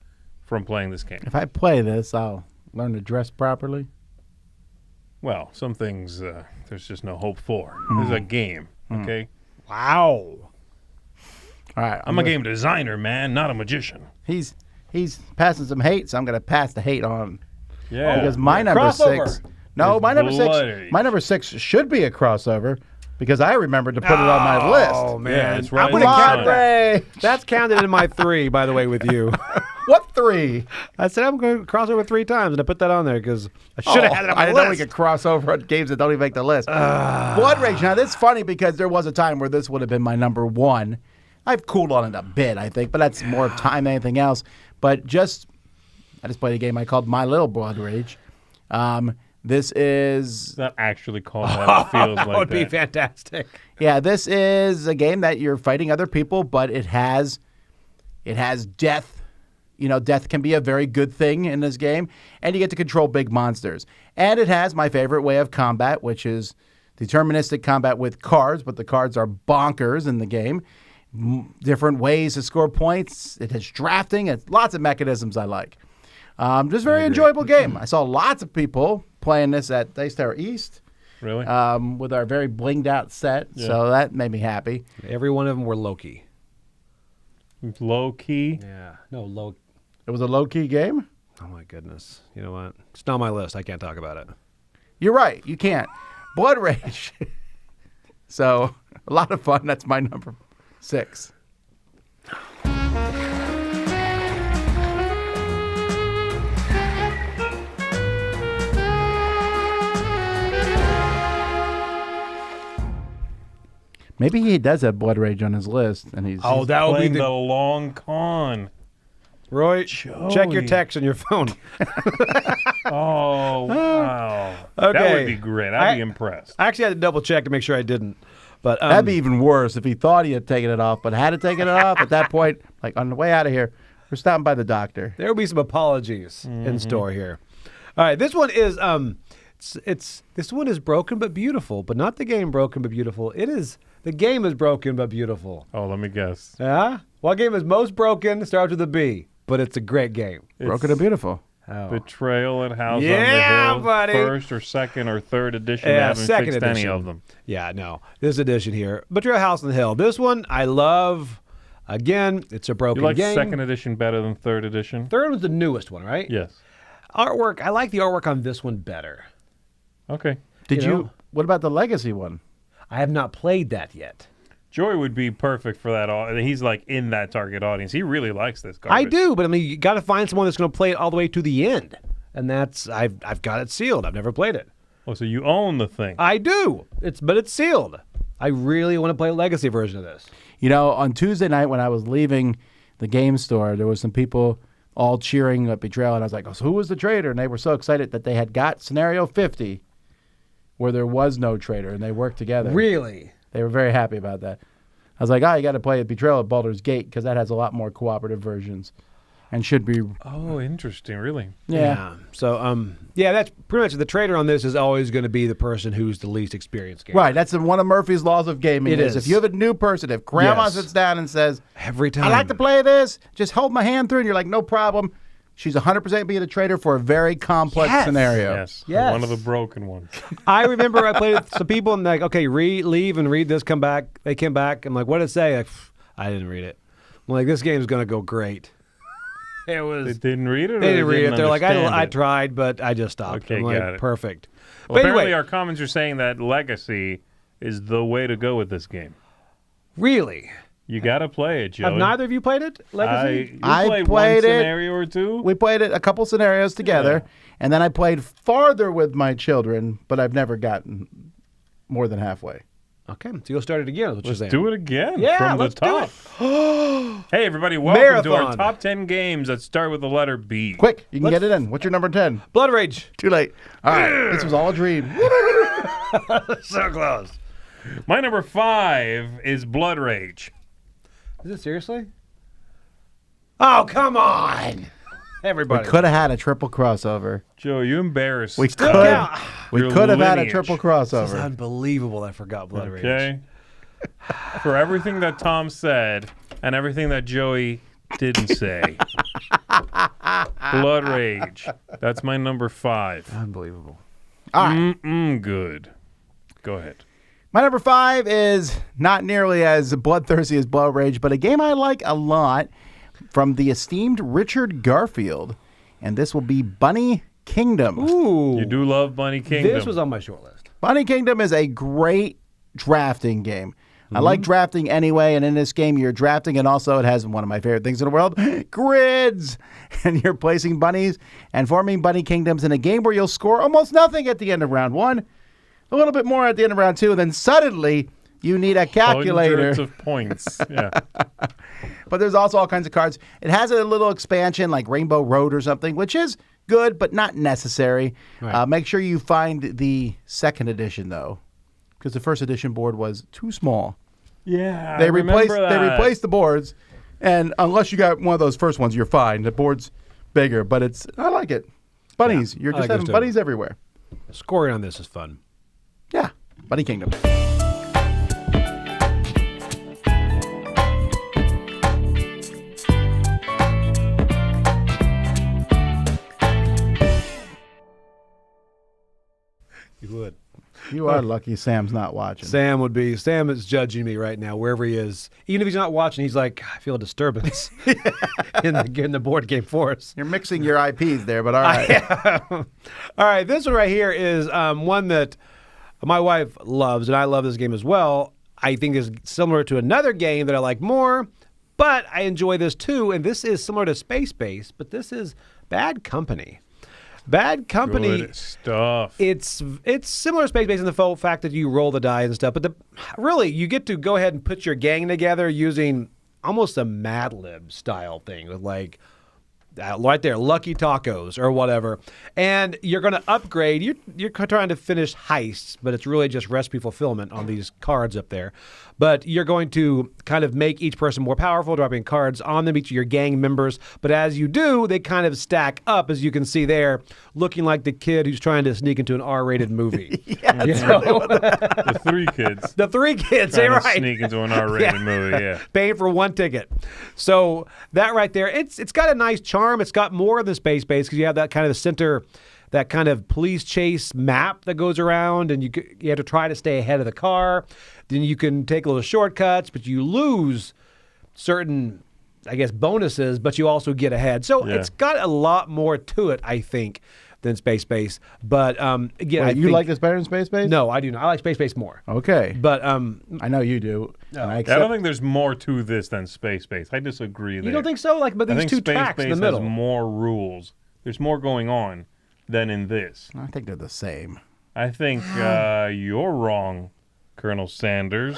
from playing this game. If I play this, I'll learn to dress properly. Well, some things there's just no hope for. This is a game, okay? Wow. All right. I'm a game designer, man, not a magician. He's passing some hate, so I'm going to pass the hate on. Yeah. Because my number Crossover. 6. No, It's my number Blood 6. Rage. My number 6 should be a crossover because I remembered to put it on my list. Oh, man. Yeah, it's I'm right gonna in count the that. Hooray! That's counted in my 3, by the way, with you. What 3? I said I'm going to cross over 3 times, and I put that on there because I should have had it on my I didn't know we list. could cross over on games that don't even make the list. Blood Rage. Now, this is funny because there was a time where this would have been my number 1. I've cooled on it a bit, I think, but that's more time than anything else. But I just played a game I called My Little Blood Rage. This is... It's not actually called that. It feels That like would be that. fantastic. Yeah, this is a game that you're fighting other people, but it has death. You know, death can be a very good thing in this game, and you get to control big monsters. And it has my favorite way of combat, which is deterministic combat with cards, but the cards are bonkers in the game. Different ways to score points. It has drafting. It's lots of mechanisms I like. Just very enjoyable game. I saw lots of people playing this at Dice Tower East. Really? With our very blinged out set, so that made me happy. Every one of them were Loki. Low key. Yeah. No, Loki. It was a low key game. Oh, my goodness. You know what? It's not on my list. I can't talk about it. You're right. You can't. Blood Rage. So a lot of fun. That's my number 6. Maybe he does have Blood Rage on his list, and he's Oh, that would be Playing the the... long con. Roy, check your text on your phone. Oh, wow. That Okay. would be great. I'd be impressed. I actually had to double check to make sure I didn't. But that'd be even worse if he thought he had taken it off, but had to take it off at that point. Like on the way out of here, we're stopping by the doctor. there will be some apologies in store here. All right, this one is this one is broken but beautiful, but not the game broken but beautiful. It is the game is broken but beautiful. Oh, let me guess. Yeah, what game is most broken? Starts with a B, but it's a great game. Broken and beautiful. Oh. Betrayal at House Yeah, on the Hill. buddy. First or second or third edition. Yeah, I haven't second fixed edition. any of them. Yeah, no, this edition here, Betrayal House on the Hill. This one I love. Again, it's a broken You like game. second edition better than third edition? Third one's the newest one, right? Yes. Artwork. I like the artwork on this one better. Okay. Did You you? know? What about the Legacy one? I have not played that yet. Joey would be perfect for that. He's like in that target audience. He really likes this garbage. I do, but I mean, you got to find someone that's going to play it all the way to the end, and that's I've got it sealed. I've never played it. Oh, so you own the thing. I do. But it's sealed. I really want to play a Legacy version of this. You know, on Tuesday night when I was leaving the game store, there was some people all cheering at Betrayal, and I was like, oh, so who was the traitor? And they were so excited that they had got Scenario 50, where there was no traitor, and they worked together. Really? They were very happy about that. I was like, you got to play Betrayal at Baldur's Gate, because that has a lot more cooperative versions, and should be... Oh, interesting. Really? Yeah. So, yeah, that's pretty much the traitor on this is always going to be the person who's the least experienced gamer. Right, that's one of Murphy's laws of gaming. It is. If you have a new person, if Grandma Yes. sits down and says, Every time. I like to play this, just hold my hand through, and you're like, no problem. She's 100% being a traitor for a very complex Yes. scenario. Yes. Yes. One of the broken ones. I remember I played with some people and like, okay, leave and read this, come back. They came back. I'm like, what did it say? Like, I didn't read it. I'm like, this game's going to go great. It was. They didn't read it? Or They didn't read it. They're like, understand I it? tried, but I just stopped. Okay, I'm like, got it. perfect. Well, But apparently anyway, our comments are saying that Legacy is the way to go with this game. really, You got to play it, Joey. have neither of you played it? Legacy? I played played one it. scenario or two. We played it a couple scenarios together, and then I played farther with my children, but I've never gotten more than halfway. Okay, so you'll start it again. Is what Let's you're saying. do it again Yeah, from let's the do top. Hey, everybody, welcome to our Marathon. top 10 games that start with the letter B. Quick, you can get it in. What's your number 10? Blood Rage. Too late. All right, this was all a dream. So close. My number 5 is Blood Rage. Is it seriously? Oh, come on. Everybody. We could have had a triple crossover. Joe, you embarrassed. We could. We Your could have had a lineage. triple This is crossover. unbelievable. I forgot Blood Rage. Okay. For everything that Tom said and everything that Joey didn't say. Blood Rage. That's my number 5. Unbelievable. All right. Good. Go ahead. My number 5 is not nearly as bloodthirsty as Blood Rage, but a game I like a lot from the esteemed Richard Garfield, and this will be Bunny Kingdom. Ooh. You do love Bunny Kingdom. This was on my short list. Bunny Kingdom is a great drafting game. I like drafting anyway, and in this game you're drafting, and also it has one of my favorite things in the world, grids. And you're placing bunnies and forming bunny kingdoms in a game where you'll score almost nothing at the end of round 1, a little bit more at the end of round 2, and then suddenly you need a calculator. Hundreds of points. Yeah. But there's also all kinds of cards. It has a little expansion like Rainbow Road or something, which is good, but not necessary. Right. Make sure you find the second edition, though, because the first edition board was too small. Yeah. They replaced the boards, and unless you got one of those first ones, you're fine. The board's bigger, but I like it. Bunnies. Yeah, You're I just like having this too. bunnies everywhere. Scoring on this is fun. Yeah. Bunny Kingdom. You would. You are lucky Sam's not watching. Sam is judging me right now, wherever he is. Even if he's not watching, he's like, I feel a disturbance in the board game for us. You're mixing your IPs there, but all right. All right, this one right here is one that my wife loves, and I love this game as well. I think is similar to another game that I like more, but I enjoy this too, and this is similar to Space Base, but this is Bad Company. Bad Company. Good stuff. It's similar to Space Base in the fact that you roll the die and stuff, but really you get to go ahead and put your gang together using almost a Mad Lib style thing with like right there, Lucky Tacos or whatever, and you're going to upgrade. You're trying to finish heists, but it's really just recipe fulfillment on these cards up there. But you're going to kind of make each person more powerful, dropping cards on them, each of your gang members. But as you do, they kind of stack up, as you can see there, looking like the kid who's trying to sneak into an R-rated movie. The 3 kids. The 3 kids, Trying to right? sneak into an R-rated movie, yeah. Paying for 1 ticket. So that right there, it's got a nice charm. It's got more than Space Base because you have that kind of center, that kind of police chase map that goes around, and you have to try to stay ahead of the car. Then you can take little shortcuts, but you lose certain, I guess, bonuses, but you also get ahead. So Yeah. it's got a lot more to it, I think, than Space Base. But again, Wait, you like this better than Space Base? No, I do not. I like Space Base more. Okay. But I know you do. And I I accept. don't think there's more to this than Space Base. I disagree there. you don't think so? Like, but I these think 2 Space tracks Base in the middle. has more rules. There's more going on than in this. I think they're the same. I think you're wrong, Colonel Sanders.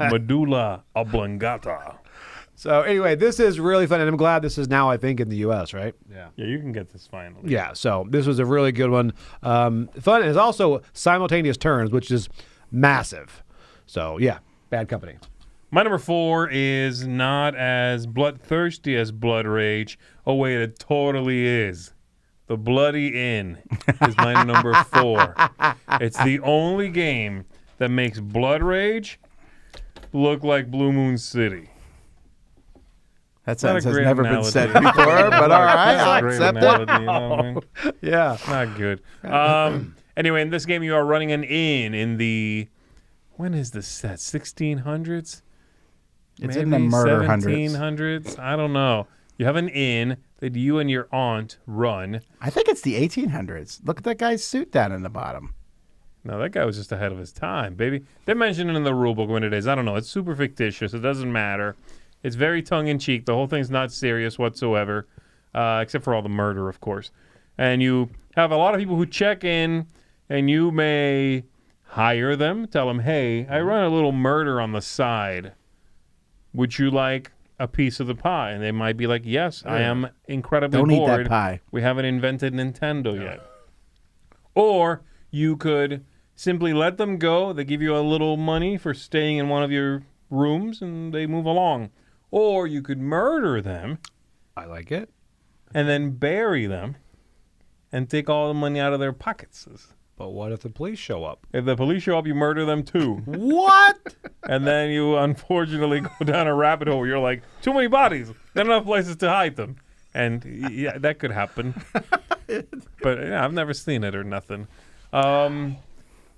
Medulla oblongata. So anyway, this is really fun, and I'm glad this is now, I think, in the U.S., right? Yeah. Yeah, you can get this finally. Yeah, so this was a really good one. Fun, and it's also simultaneous turns, which is massive. So, yeah, Bad Company. My number 4 is not as bloodthirsty as Blood Rage. Oh, wait, it totally is. The Bloody Inn is my number 4. It's the only game that makes Blood Rage look like Blue Moon City. That Not a sentence has great never been analogy. said before, but all right, I'll Great accept it. analogy, you know what I mean? Yeah. Not good. Anyway, in this game, you are running an inn in the, when is this set? 1600s? It's in the murder 1700s? I don't know. You have an inn that you and your aunt run. I think it's the 1800s. Look at that guy's suit down in the bottom. No, that guy was just ahead of his time, baby. They mention it in the rule book when it is. I don't know. It's super fictitious. It doesn't matter. It's very tongue-in-cheek. The whole thing's not serious whatsoever, except for all the murder, of course. And you have a lot of people who check in, and you may hire them, tell them, hey, I run a little murder on the side. Would you like a piece of the pie? And they might be like, yes, I am incredibly Don't bored. eat that pie. We haven't invented Nintendo yet. Or you could simply let them go. They give you a little money for staying in one of your rooms, and they move along. Or you could murder them. I like it. and then bury them and take all the money out of their pockets. But what if the police show up? If the police show up, you murder them too. What? And then you unfortunately go down a rabbit hole where you're like, too many bodies, not enough places to hide them. And yeah, that could happen. But yeah, I've never seen it or nothing. Yeah,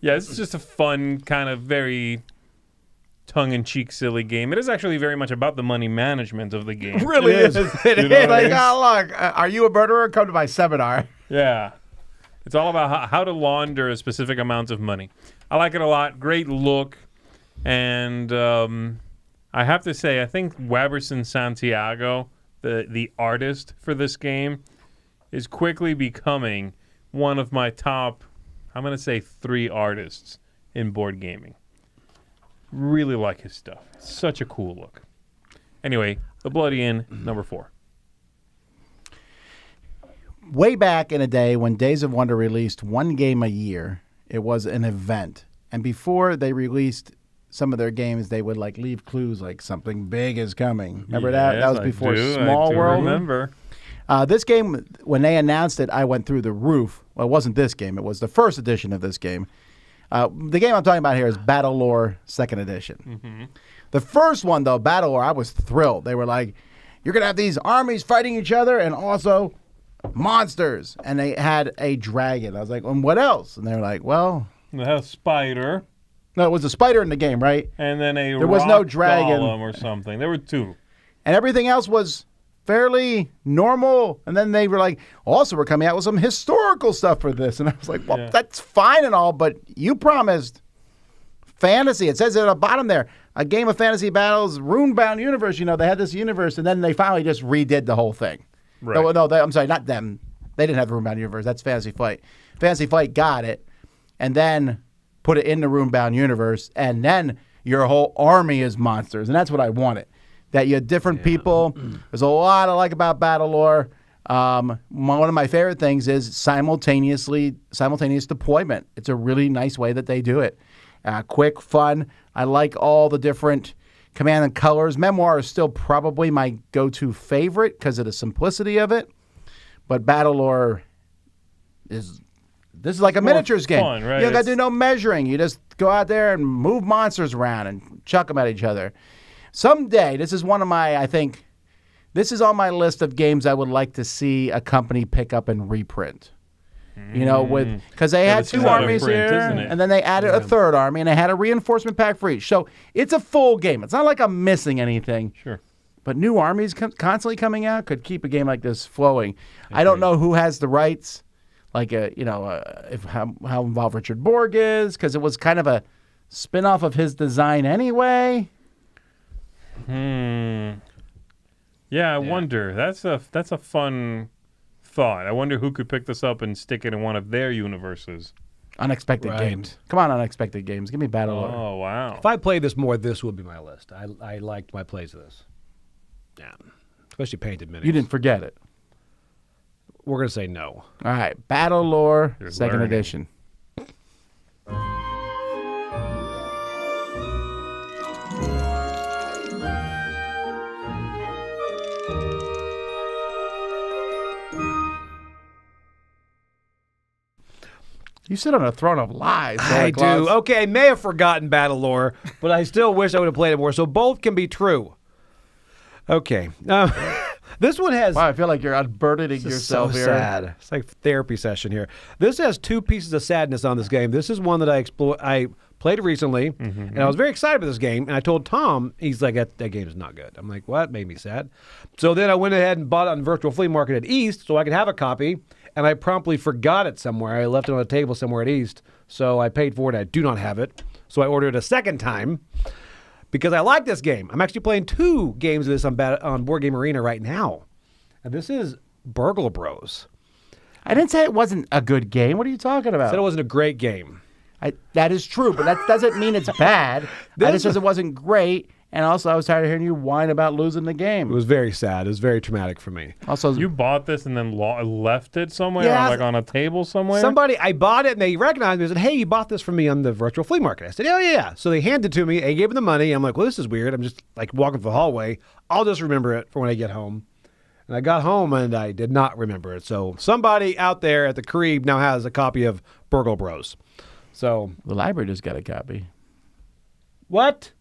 it's just a fun, kind of very tongue-in-cheek, silly game. It is actually very much about the money management of the game. It really is. It You know is. what I Like, mean? oh, look, are you a murderer? Come to my seminar. Yeah. It's all about how to launder a specific amount of money. I like it a lot. Great look. And I have to say, I think Waberson Santiago, the artist for this game, is quickly becoming one of my top, I'm going to say 3 artists in board gaming. Really like his stuff. It's such a cool look. Anyway, The Bloody Inn, number 4. Way back in a day when Days of Wonder released one game a year, it was an event. And before they released some of their games, they would like leave clues like something big is coming. Remember that? That was before Small World. Remember. This game, when they announced it, I went through the roof. Well, it wasn't this game. It was the first edition of this game. The game I'm talking about here is Battle Lore 2nd Edition. Mm-hmm. The first one, though, Battle Lore, I was thrilled. They were like, you're going to have these armies fighting each other and also monsters. And they had a dragon. I was like, and what else? And they were like, well... They have a spider. No, it was a spider in the game, right? And then there was no dragon or something. There were 2. And everything else was fairly normal. And then they were like, also, we're coming out with some historical stuff for this. And I was like, well, that's fine and all, but you promised fantasy. It says at the bottom there, a game of fantasy battles, rune-bound universe. You know, they had this universe, and then they finally just redid the whole thing. Right. I'm sorry, not them. They didn't have the rune-bound universe. That's Fantasy Flight. Fantasy Flight got it, and then put it in the rune-bound universe, and then your whole army is monsters. And that's what I wanted. That you had different people. There's a lot I like about Battle Lore. One of my favorite things is simultaneous deployment. It's a really nice way that they do it. Quick, fun. I like all the different command and colors. Memoir is still probably my go-to favorite because of the simplicity of it. But Battle Lore is like a miniatures game. Fun, right? You don't got to do no measuring. You just go out there and move monsters around and chuck them at each other. Someday, this is one of my, I think, this is on my list of games I would like to see a company pick up and reprint. You know, because they had 2 armies here, and then they added a 3rd army, and they had a reinforcement pack for each. So it's a full game. It's not like I'm missing anything. Sure. But new armies constantly coming out could keep a game like this flowing. I don't know who has the rights, like how involved Richard Borg is, because it was kind of a spin-off of his design anyway. Yeah, I wonder. That's a fun thought. I wonder who could pick this up and stick it in one of their universes. Unexpected Games. Come on, Unexpected Games. Give me Battle Lore. Oh, wow. If I played this more, this would be my list. I liked my plays of this. Yeah. Especially painted minis. You didn't forget it. We're going to say no. All right, Battle Lore, You're 2nd learning. edition. You sit on a throne of lies. I do. Okay, I may have forgotten Battle Lore, but I still wish I would have played it more. So both can be true. Okay. This one has... Wow, I feel like you're unburdening This is yourself so here. sad. It's like therapy session here. This has 2 pieces of sadness on this game. This is one that I played recently, and I was very excited about this game. And I told Tom, he's like, that game is not good. I'm like, what? Made me sad. So then I went ahead and bought it on Virtual Flea Market at East so I could have a copy, and I promptly forgot it somewhere. I left it on a table somewhere at East, so I paid for it. I do not have it. So I ordered it a second time because I like this game. I'm actually playing 2 games of this on Board Game Arena right now. And this is Burglar Bros. I didn't say it wasn't a good game. What are you talking about? I said it wasn't a great game. That is true, but that doesn't mean it's bad. I just says it wasn't great, and also I was tired of hearing you whine about losing the game. It was very sad. It was very traumatic for me. Also, You bought this and then left it somewhere, Yeah. like on a table somewhere? I bought it, and they recognized me and said, hey, you bought this from me on the Virtual Flea Market. I said, oh, yeah. So they handed it to me. I gave them the money. I'm like, well, this is weird. I'm just like walking through the hallway. I'll just remember it for when I get home. And I got home and I did not remember it. So somebody out there at the Crebe now has a copy of Burgle Bros. So The library just got a copy. what?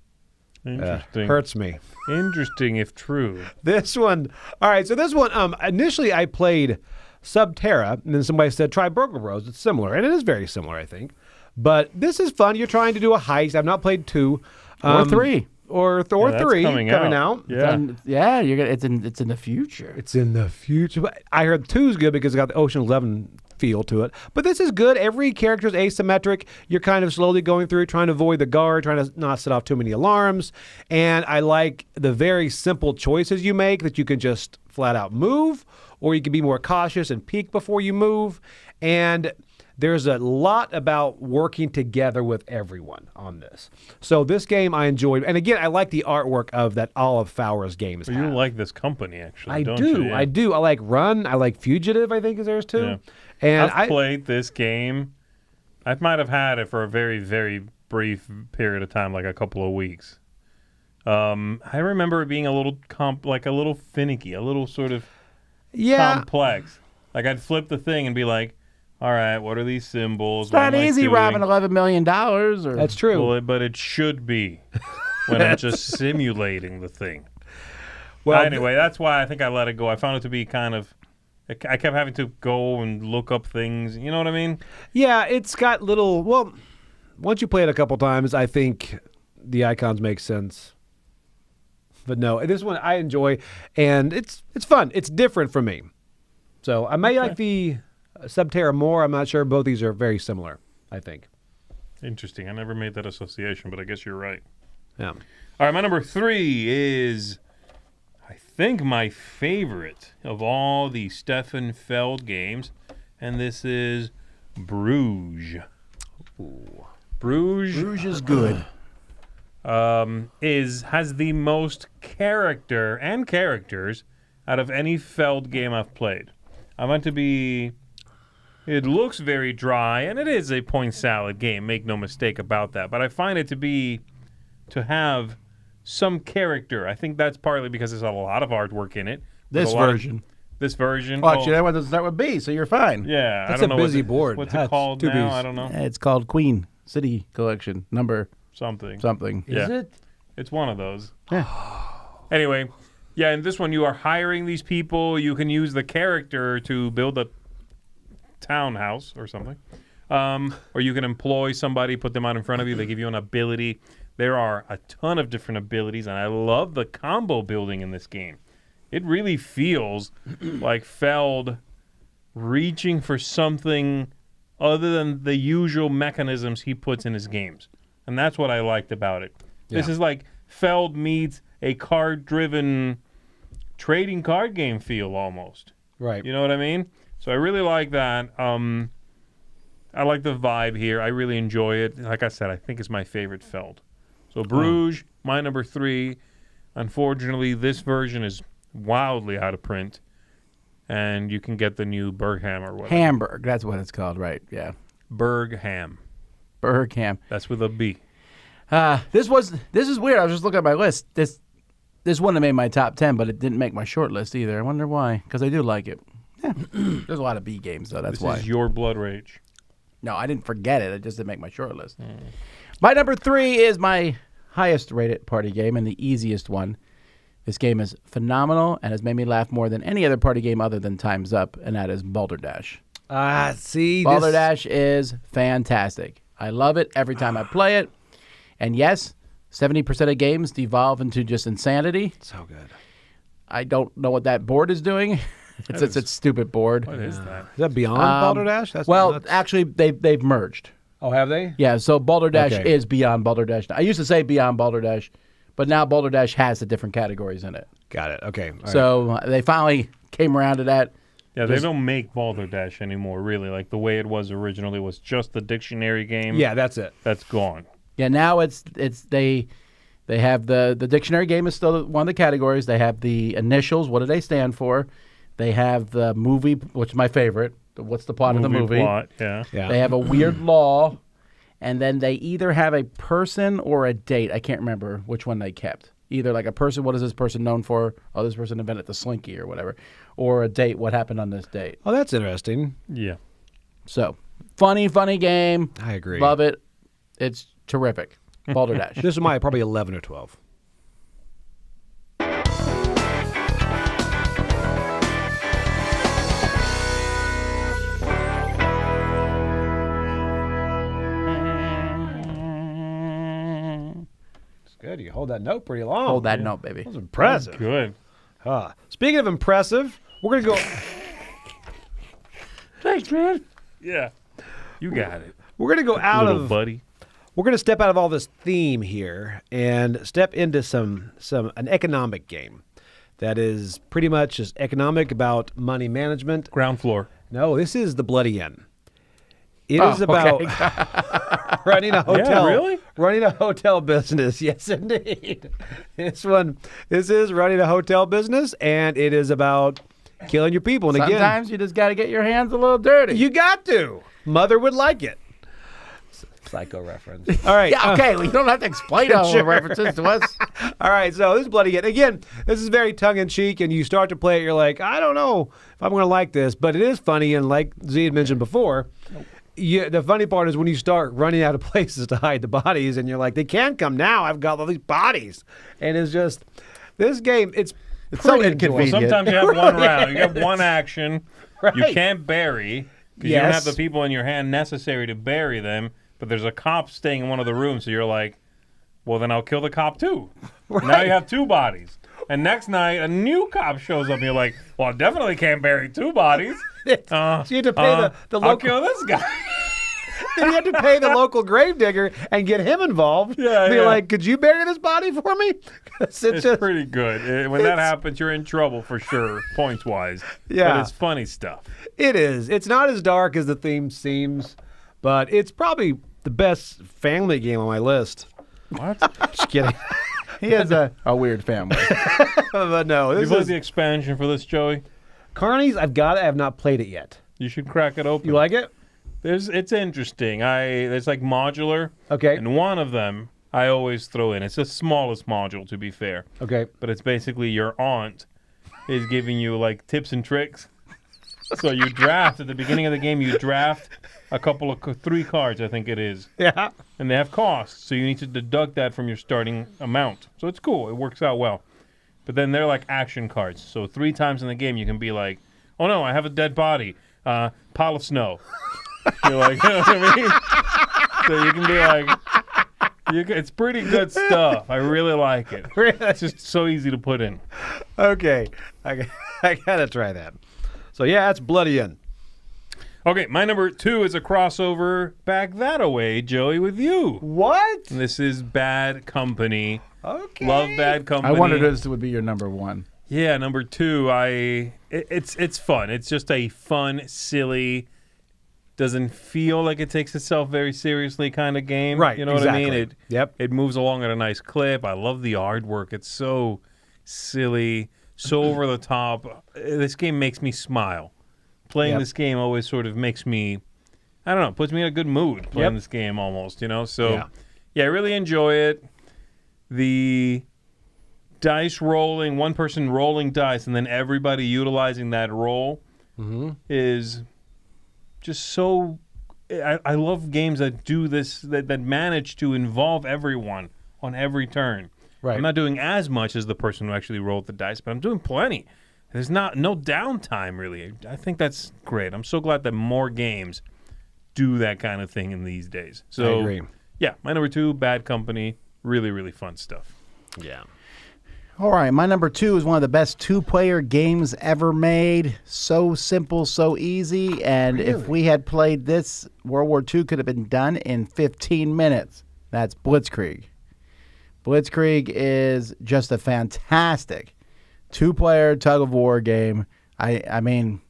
Interesting. Hurts me. Interesting if true. This one. All right. So this one. Initially I played Subterra, and then somebody said try Burgle Bros. It's similar, and it is very similar, I think. But this is fun. You're trying to do a heist. I've not played 2 Or 3. or that's 3 coming out. Yeah. Yeah. You're gonna. It's in the future. It's in the future. But I heard 2's good because it got the Ocean 11 feel to it. But this is good. Every character is asymmetric. You're kind of slowly going through, trying to avoid the guard, trying to not set off too many alarms. And I like the very simple choices you make, that you can just flat out move, or you can be more cautious and peek before you move. And there's a lot about working together with everyone on this. So this game I enjoyed. And again, I like the artwork of that Olive Fowers games. You like this company, actually, I don't do. you? Yeah. I do. I like Run. I like Fugitive, I think is theirs too. Yeah. And I've played this game. I might have had it for a very, very brief period of time, like a couple of weeks. I remember it being a little like a little finicky, a little sort of complex. Like I'd flip the thing and be like, "All right, what are these symbols? It's not easy robbing $11 million. Or That's true. Well, but it should be when I'm just simulating the thing. Well, Anyway, that's why I think I let it go. I found it to be kind of. I kept having to go and look up things. You know what I mean? yeah, it's got little. Well, once you play it a couple times, I think the icons make sense. But no, this one I enjoy, and it's fun. It's different for me. So I may like the Subterra more. I'm not sure. Both these are very similar, I think. Interesting. I never made that association, but I guess you're right. Yeah. All right, my number 3 is, I think, my favorite of all the Stefan Feld games, and this is Bruges. Bruges is good. has the most characters out of any Feld game I've played. I want to be. It looks very dry, and it is a point salad game. Make no mistake about that. But I find it to have some character. I think that's partly because there's a lot of artwork in it. This version. This version. Oh, actually, that one doesn't start with B, so you're fine. Yeah, That's I don't a know busy board. What's That's it called 2 now? Bs. I don't know. It's called Queen City Collection number Something. something. Yeah. Is it? It's one of those. Yeah. Anyway, yeah, in this one you are hiring these people. You can use the character to build a townhouse or something. Or you can employ somebody, put them out in front of you. They give you an ability. There are a ton of different abilities, and I love the combo building in this game. It really feels like Feld reaching for something other than the usual mechanisms he puts in his games. And that's what I liked about it. Yeah. This is like Feld meets a card-driven trading card game feel almost. Right. You know what I mean? So I really like that. I like the vibe here. I really enjoy it. Like I said, I think it's my favorite Feld. So Bruges, my number 3. Unfortunately, this version is wildly out of print, and you can get the new Bergham or whatever. Hamburg. That's what it's called, right? Yeah. Bergham. Bergham. That's with a B. This is weird. I was just looking at my list. This wouldn't have made my top 10, but it didn't make my short list either. I wonder why. Because I do like it. Yeah. There's a lot of B games though. That's This why. is your Blood Rage. No, I didn't forget it. It just didn't make my short list. My number 3 is my highest rated party game and the easiest one. This game is phenomenal and has made me laugh more than any other party game other than Time's Up, and that is Balderdash. See, Balderdash is fantastic. I love it every time I play it. And yes, 70% of games devolve into just insanity. so good. I don't know what that board is doing. It's a stupid board. What is that? Is that beyond Balderdash? That's Well, nuts. actually, they've merged. Oh, have they? Yeah, so Balderdash Okay. is beyond Balderdash. I used to say beyond Balderdash, but now Balderdash has the different categories in it. Got it. Okay. All right. So they finally came around to that. Yeah, they don't make Balderdash anymore, really. Like the way it was originally was just the dictionary game. yeah, that's it. That's gone. Yeah, now it's they have the dictionary game is still one of the categories. They have the initials. What do they stand for? They have the movie, which is my favorite. What's the plot of the movie? Plot, yeah. Yeah. They have a weird law, and then they either have a person or a date. I can't remember which one they kept. Either like a person, what is this person known for? Oh, this person invented the slinky or whatever. Or a date, what happened on this date. Oh, that's interesting. Yeah. So, funny game. I agree. Love it. It's terrific. Balderdash. This is my probably 11 or 12. It's good. You hold that note pretty long. Hold that note, baby. That was impressive. Good. Speaking of impressive, we're going to go... Thanks, man. Yeah. You got it. We're going to go out Little of... buddy. We're going to step out of all this theme here and step into an economic game that is pretty much just economic about money management. Ground floor. No, this is the Bloody End. It is about okay. running a hotel. Yeah, really? Running a hotel business. Yes, indeed. This is running a hotel business, and it is about killing your people. And Sometimes you just got to get your hands a little dirty. again, you got to. Mother would like it. Psycho reference. All right. Yeah, okay. Well, you don't have to explain all Sure. the references to us. All right, so this is Bloody End. Again, this is very tongue-in-cheek, and you start to play it, you're like, I don't know if I'm going to like this, but it is funny, and like Zee had mentioned before, the funny part is when you start running out of places to hide the bodies, and you're like, they can't come now, I've got all these bodies. And it's just, this game, it's so pretty inconvenient. Well, sometimes you have one round. You have one action. Right. You can't bury because you don't have the people in your hand necessary to bury them. But there's a cop staying in one of the rooms, so you're like, well, then I'll kill the cop too. Right. Now you have two bodies. And next night, a new cop shows up, and you're like, well, I definitely can't bury two bodies. So you have to pay the I'll local. kill this guy. Then you have to pay the local gravedigger and get him involved. Yeah, Be yeah. like, could you bury this body for me? 'Cause It's just, pretty good. When that happens, you're in trouble for sure, points-wise. Yeah. But it's funny stuff. it is. It's not as dark as the theme seems, but it's probably the best family game on my list. What? Just kidding. He has a weird family. But no, You this played is the expansion for this, Joey? Carney's. I've got it. I have not played it yet. You should crack it open. You like it? It's interesting. There's like modular. Okay. And one of them I always throw in. It's the smallest module, to be fair. Okay. But it's basically your aunt is giving you like tips and tricks. So you draft at the beginning of the game. You draft a couple of 3 cards, I think it is, Yeah. and they have costs. So you need to deduct that from your starting amount. So it's cool. It works out well. But then they're like action cards. So 3 times in the game you can be like, "Oh no, I have a dead body. Pile of snow." You're like, you know what I mean? So you can be like, it's pretty good stuff. I really like it. It's just so easy to put in. Okay. I gotta try that. So yeah, that's Bloody End. Okay, my number 2 is a crossover back that away, Joey, with you. What? And this is Bad Company. Okay. Love Bad Company. I wondered if this would be your number 1. Yeah, number 2. It's fun. It's just a fun, silly, doesn't feel like it takes itself very seriously kind of game. Right, You know what I mean? exactly. Yep. It moves along at a nice clip. I love the artwork. It's so silly, so over the top. This game makes me smile. Playing Yep. this game always sort of makes me, I don't know, puts me in a good mood playing Yep. this game almost, you know? So, Yeah. yeah, I really enjoy it. The dice rolling, one person rolling dice, and then everybody utilizing that roll is just so. I love games that do this, that manage to involve everyone on every turn. Right. I'm not doing as much as the person who actually rolled the dice, but I'm doing plenty. There's no downtime, really. I think that's great. I'm so glad that more games do that kind of thing in these days. So, I agree. Yeah, my number 2, Bad Company. Really, really fun stuff. Yeah. All right, my number 2 is one of the best 2-player games ever made. So simple, so easy, and if we had played this, World War II could have been done in 15 minutes. That's Blitzkrieg. Blitzkrieg is just a fantastic 2-player tug-of-war game. I mean,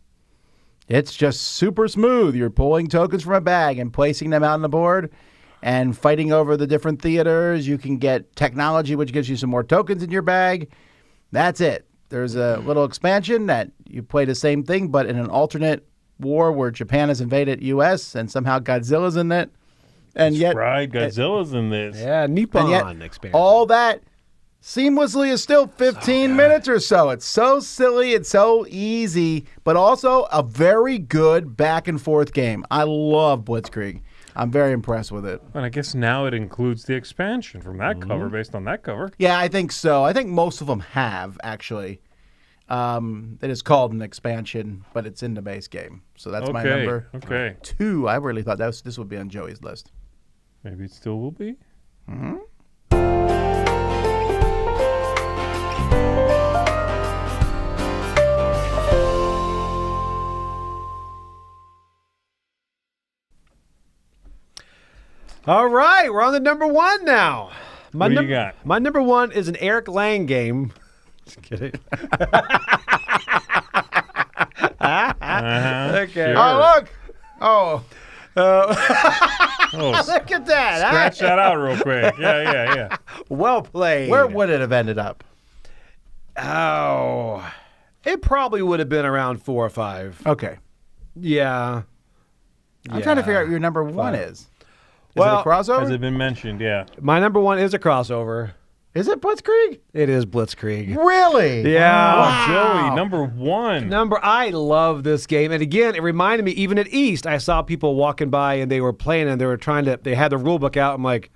it's just super smooth. You're pulling tokens from a bag and placing them out on the board and fighting over the different theaters. You can get technology, which gives you some more tokens in your bag. That's it. There's a little expansion that you play the same thing, but in an alternate war where Japan has invaded U.S. and somehow Godzilla's in it. And yet, Right, Godzilla's in this. Yeah, and Nippon yet expansion. all that seamlessly is still 15 minutes or so. It's so silly. It's so easy, but also a very good back and forth game. I love Blitzkrieg. I'm very impressed with it. And I guess now it includes the expansion from that cover, based on that cover. Yeah, I think so. I think most of them have, actually. It is called an expansion, but it's in the base game. So that's my number. Okay. 2. I really thought this would be on Joey's list. Maybe it still will be. Mm-hmm. All right, we're on the number 1 now. What do you got? My number 1 is an Eric Lang game. Just kidding. Okay. Sure. Oh, look. Oh. Oh, Look at that. scratch that out real quick. Yeah. Well played. Where would it have ended up? Oh. It probably would have been around 4 or 5. Okay. Yeah. I'm trying to figure out what your number 1 is. Well, it a crossover? Has it been mentioned? Yeah. My number 1 is a crossover. Is it Blitzkrieg? It is Blitzkrieg. Really? Yeah. Wow. Joey, number 1. I love this game. And again, it reminded me, even at East, I saw people walking by and they were playing and they had the rule book out. I'm like,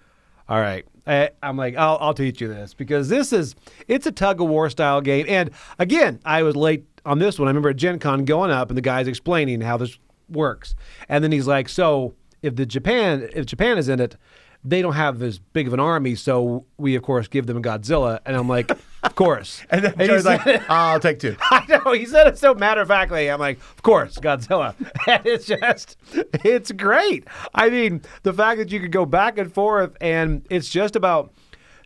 all right. I'll teach you this because it's a tug of war style game. And again, I was late on this one. I remember at Gen Con going up and the guy's explaining how this works. And then he's like, so if Japan is in it, they don't have as big of an army, so we, of course, give them Godzilla. And I'm like, of course. And then Joey's like, I'll take 2. I know. He said it so matter-of-factly. I'm like, of course, Godzilla. And it's great. I mean, the fact that you could go back and forth, and it's just about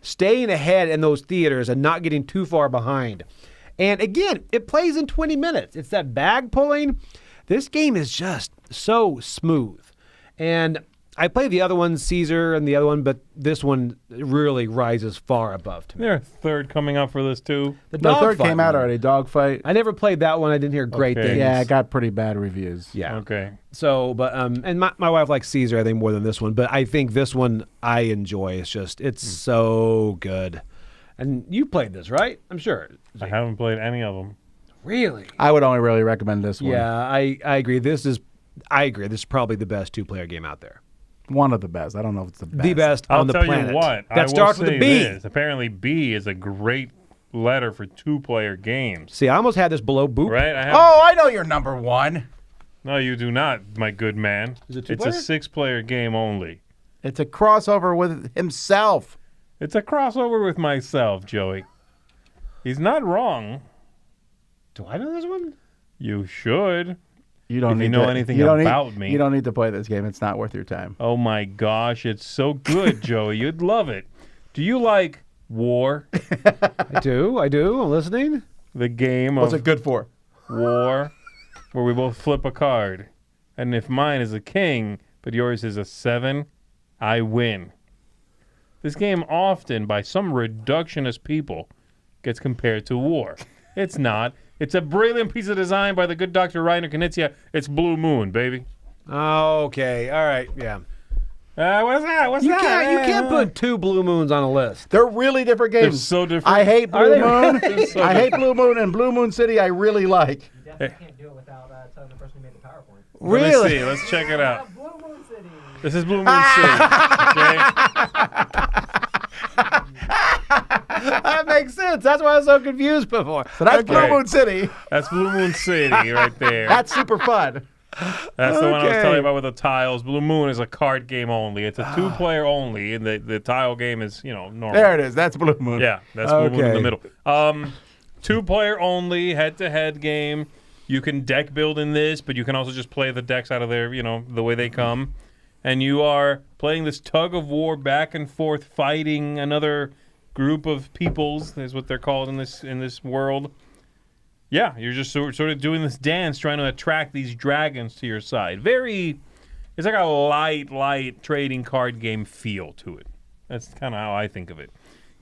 staying ahead in those theaters and not getting too far behind. And again, it plays in 20 minutes. It's that bag pulling. This game is just so smooth. And I played the other one, Caesar, and the other one, but this one really rises far above to me. There's a third coming up for this too. The third came out already, Dogfight. I never played that one. I didn't hear great Okay. things. Yeah, it got pretty bad reviews. Yeah. Okay. So, but and my wife likes Caesar, I think, more than this one. But I think this one I enjoy. It's so good. And you played this, right? I'm sure. I haven't played any of them. Really? I would only really recommend this one. Yeah, I agree. This is probably the best 2-player game out there. One of the best. I don't know if it's the best. The best I'll on the tell planet. you what. That starts with a B. This. Apparently, B is a great letter for 2-player games. See, I almost had this below boop. Right? Oh, I know your number 1. No, you do not, my good man. Is it It's a 2-player? 6-player game only. It's a crossover with himself. It's a crossover with myself, Joey. He's not wrong. Do I know this one? You should. You don't If need you know to, anything you don't about need, me. You don't need to play this game. It's not worth your time. Oh my gosh, it's so good, Joey. You'd love it. Do you like War? I do. I'm listening. The game What's of it good for? War, where we both flip a card. And if mine is a king, but yours is a 7, I win. This game often, by some reductionist people, gets compared to War. It's not. It's a brilliant piece of design by the good Dr. Reiner Knizia. It's Blue Moon, baby. Okay. All right. Yeah. What's that? What's You that? can't put 2 Blue Moons on a list. They're really different games. They're so different. I hate Are Blue they? Moon. They're so I hate Blue Moon, and Blue Moon City I really like. You definitely can't do it without telling the person who made the PowerPoint. Let me see. Let's check it out. Blue Moon City. This is Blue Moon City. Okay? That makes sense. That's why I was so confused before. So that's Okay. Blue Moon City. That's Blue Moon City right there. That's super fun. That's the one I was Okay. telling you about with the tiles. Blue Moon is a card game only. It's a 2-player only, and the tile game is, normal. There it is. That's Blue Moon. Yeah, that's Blue Moon in the Okay. middle. 2-player only, head-to-head game. You can deck build in this, but you can also just play the decks out of there, the way they come. And you are playing this tug of war back and forth, fighting another group of peoples, is what they're called in this world. Yeah, you're just sort of doing this dance, trying to attract these dragons to your side. It's like a light trading card game feel to it. That's kind of how I think of it.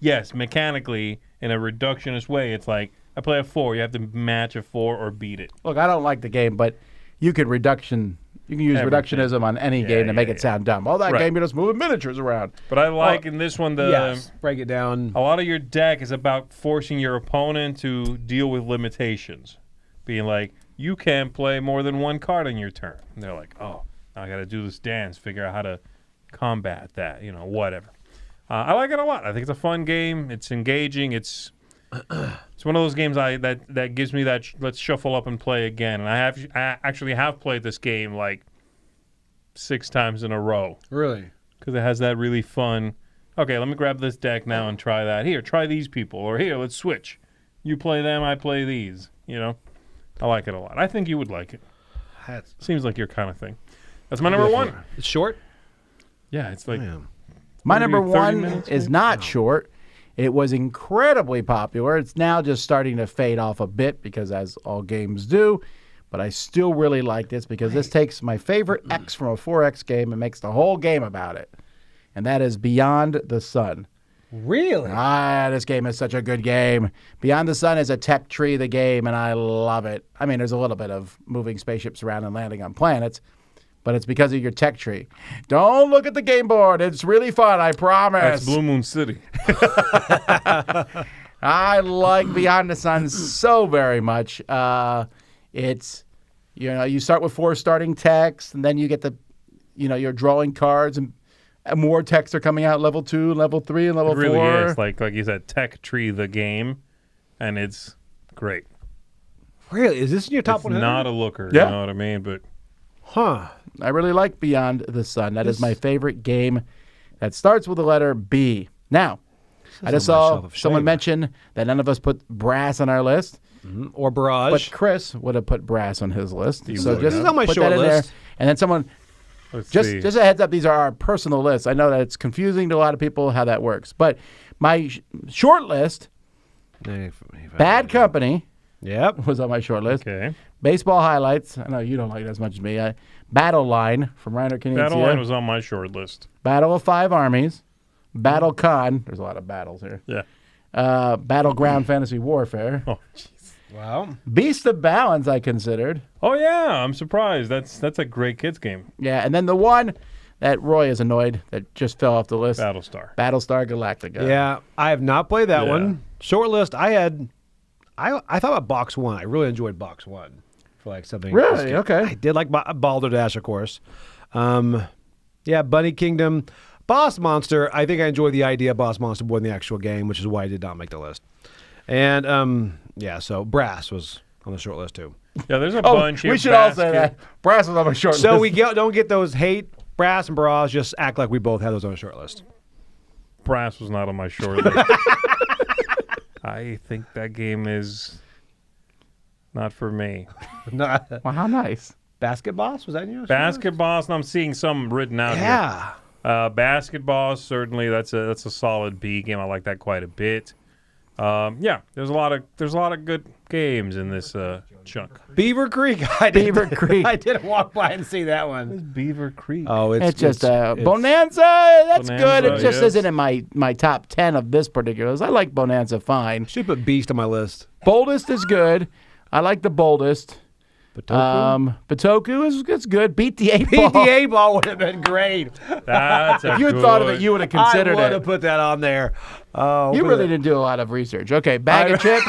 Yes, mechanically, in a reductionist way, it's like, I play a 4, you have to match a 4 or beat it. Look, I don't like the game, but you could reduction You can use Everything. reductionism on any game to make yeah, it sound dumb. Oh, that Right. game, you're just moving miniatures around. But I like in this one break it down. a lot of your deck is about forcing your opponent to deal with limitations. Being like, you can't play more than one card on your turn. And they're like, oh, I got to do this dance, figure out how to combat that, whatever. I like it a lot. I think it's a fun game. It's engaging. It's one of those games that gives me that let's shuffle up and play again. And I actually have played this game like 6 times in a row Really? because it has that really fun. Okay, let me grab this deck now and try that. Here, try these people, or here, let's switch. You play them, I play these. I like it a lot. I think you would like it. Seems like your kind of thing. That's my number one. It's short? Yeah, it's like My Maybe number 30 one minutes, is maybe? not short. It was incredibly popular. It's now just starting to fade off a bit because as all games do, but I still really like this because this takes my favorite X from a 4X game and makes the whole game about it. And that is Beyond the Sun. Really? This game is such a good game. Beyond the Sun is a tech tree, the game, and I love it. I mean, there's a little bit of moving spaceships around and landing on planets, but it's because of your tech tree. Don't look at the game board. It's really fun, I promise. that's Blue Moon City. I like Beyond the Sun so very much. It's, you start with 4 starting techs, and then you get you're drawing cards, and more techs are coming out level 2, level 3, and level It really 4. is. Like you said, Tech Tree the game, and it's great. Really? Is this in your top It's 100? not a looker, Yeah. you know what I mean? But Huh. I really like Beyond the Sun. That is my favorite game that starts with the letter B. Now, I just on my saw shelf of someone shame. mention that none of us put brass on our list, Or barrage. but Chris would have put brass on his list. He So would just have. This is on my put short that in list. there. And then someone, let's just see. a heads up, these are our personal lists. I know that it's confusing to a lot of people how that works. But my short list, Bad Company Yep. was on my short list. Okay. Baseball Highlights, I know you don't like it as much as me. Battle Line from Reiner Knizia. Battle Line was on my short list. Battle of 5 Armies, Battle Con. There's a lot of battles here. Yeah. Battleground Fantasy Warfare, Oh, jeez. Wow. Beast of Balance. I considered, Oh yeah, I'm surprised. That's a great kids game. yeah, and then the one that Roy is annoyed that just fell off the list, Battlestar. Battlestar Galactica. Yeah, I have not played that Yeah. one. Short list. I thought about Box 1. I really enjoyed Box 1 for like something. Really? Okay. I did like Balderdash, of course. Yeah, Bunny Kingdom. Boss Monster. I think I enjoyed the idea of Boss Monster more than the actual game, which is why I did not make the list. And yeah, so Brass was on the short list too. Yeah, there's a Oh, bunch here. we should all say that. Brass was on my short So list. we don't get those hate Brass and Bras. Just act like we both had those on a short list. Brass was not on my short list. I think that game is not for me. Not Well, how nice. Basket Boss, was that in yours? Basketball, and I'm seeing some written out here. Yeah. Basketball, certainly that's a solid B game. I like that quite a bit. Yeah, there's a lot of good games in this chunk. Beaver Creek. Beaver Creek. I didn't walk by and see that one. Beaver Creek. Oh, It's just it's- Bonanza. That's good. Bonanza, It just yes. isn't in my top 10 of this particular list. I like Bonanza fine. Should put Beast on my list. Boldest is good. I like the Boldest. Batoku is good. Beat the 8 Ball. PTA ball would have been great. That's a If you had good. thought of it, you would have considered I would have it. put that on there. Oh, You put really it- didn't do a lot of research. Okay, Bag of Chips.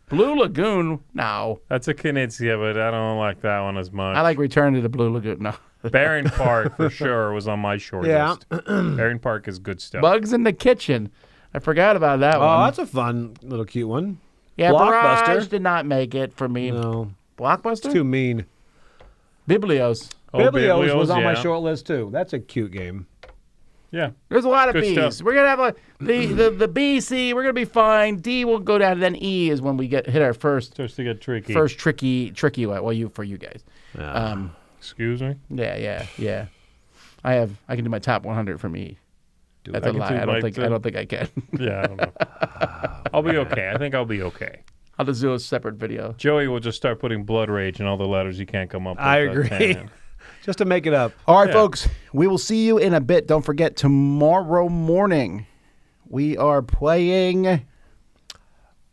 Blue Lagoon. No. That's a Knizia, but I don't like that one as much. I like Return to the Blue Lagoon. No. Barron Park for sure was on my short Yeah. list. Barron Park is good stuff. Bugs in the Kitchen. I forgot about that Oh, one. that's a fun little cute one. Yeah, Blockbuster. Barrage did not make it for me. No, Blockbuster? it's too mean. Biblios. Oh, Biblios was on my yeah. short list too. That's a cute game. Yeah. There's a lot of Good B's. stuff. We're gonna have the B, C. We're gonna be fine. D will go down. Then E is when we hit our first Starts to get tricky. tricky one. Well, for you guys. Excuse me? Yeah. I can do my top 100 from E. That's I a can lie. do I my don't think I can. Yeah, I don't know. I'll be okay. I think I'll be okay. I'll just do a separate video. Joey will just start putting blood rage in all the letters you can't come up with. I agree. Just to make it up. All right, Yeah. folks. We will see you in a bit. Don't forget, tomorrow morning we are playing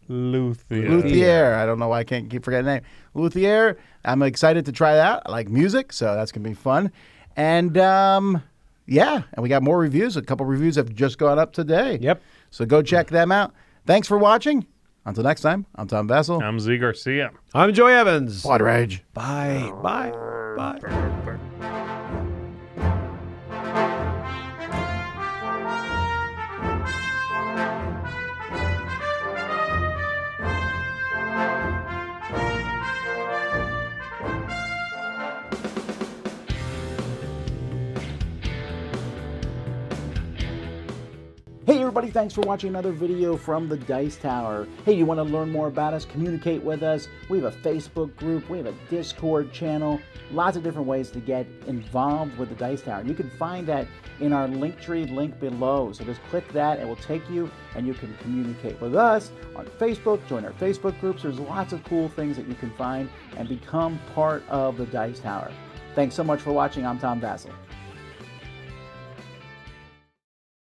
Luthier. I don't know why I can't keep forgetting the name. Luthier. I'm excited to try that. I like music, so that's going to be fun. And yeah, and we got more reviews. A couple reviews have just gone up today. Yep. So go check them out. Thanks for watching. Until next time, I'm Tom Vasel. I'm Zee Garcia. I'm Joey Evans. Blood Rage. Bye. Bye. Bye. Hey everybody, thanks for watching another video from the Dice Tower. Hey, you want to learn more about us, communicate with us? We have a Facebook group, we have a Discord channel, lots of different ways to get involved with the Dice Tower. You can find that in our Linktree link below. So just click that, it will take you and you can communicate with us on Facebook, join our Facebook groups. There's lots of cool things that you can find and become part of the Dice Tower. Thanks so much for watching. I'm Tom Vasel.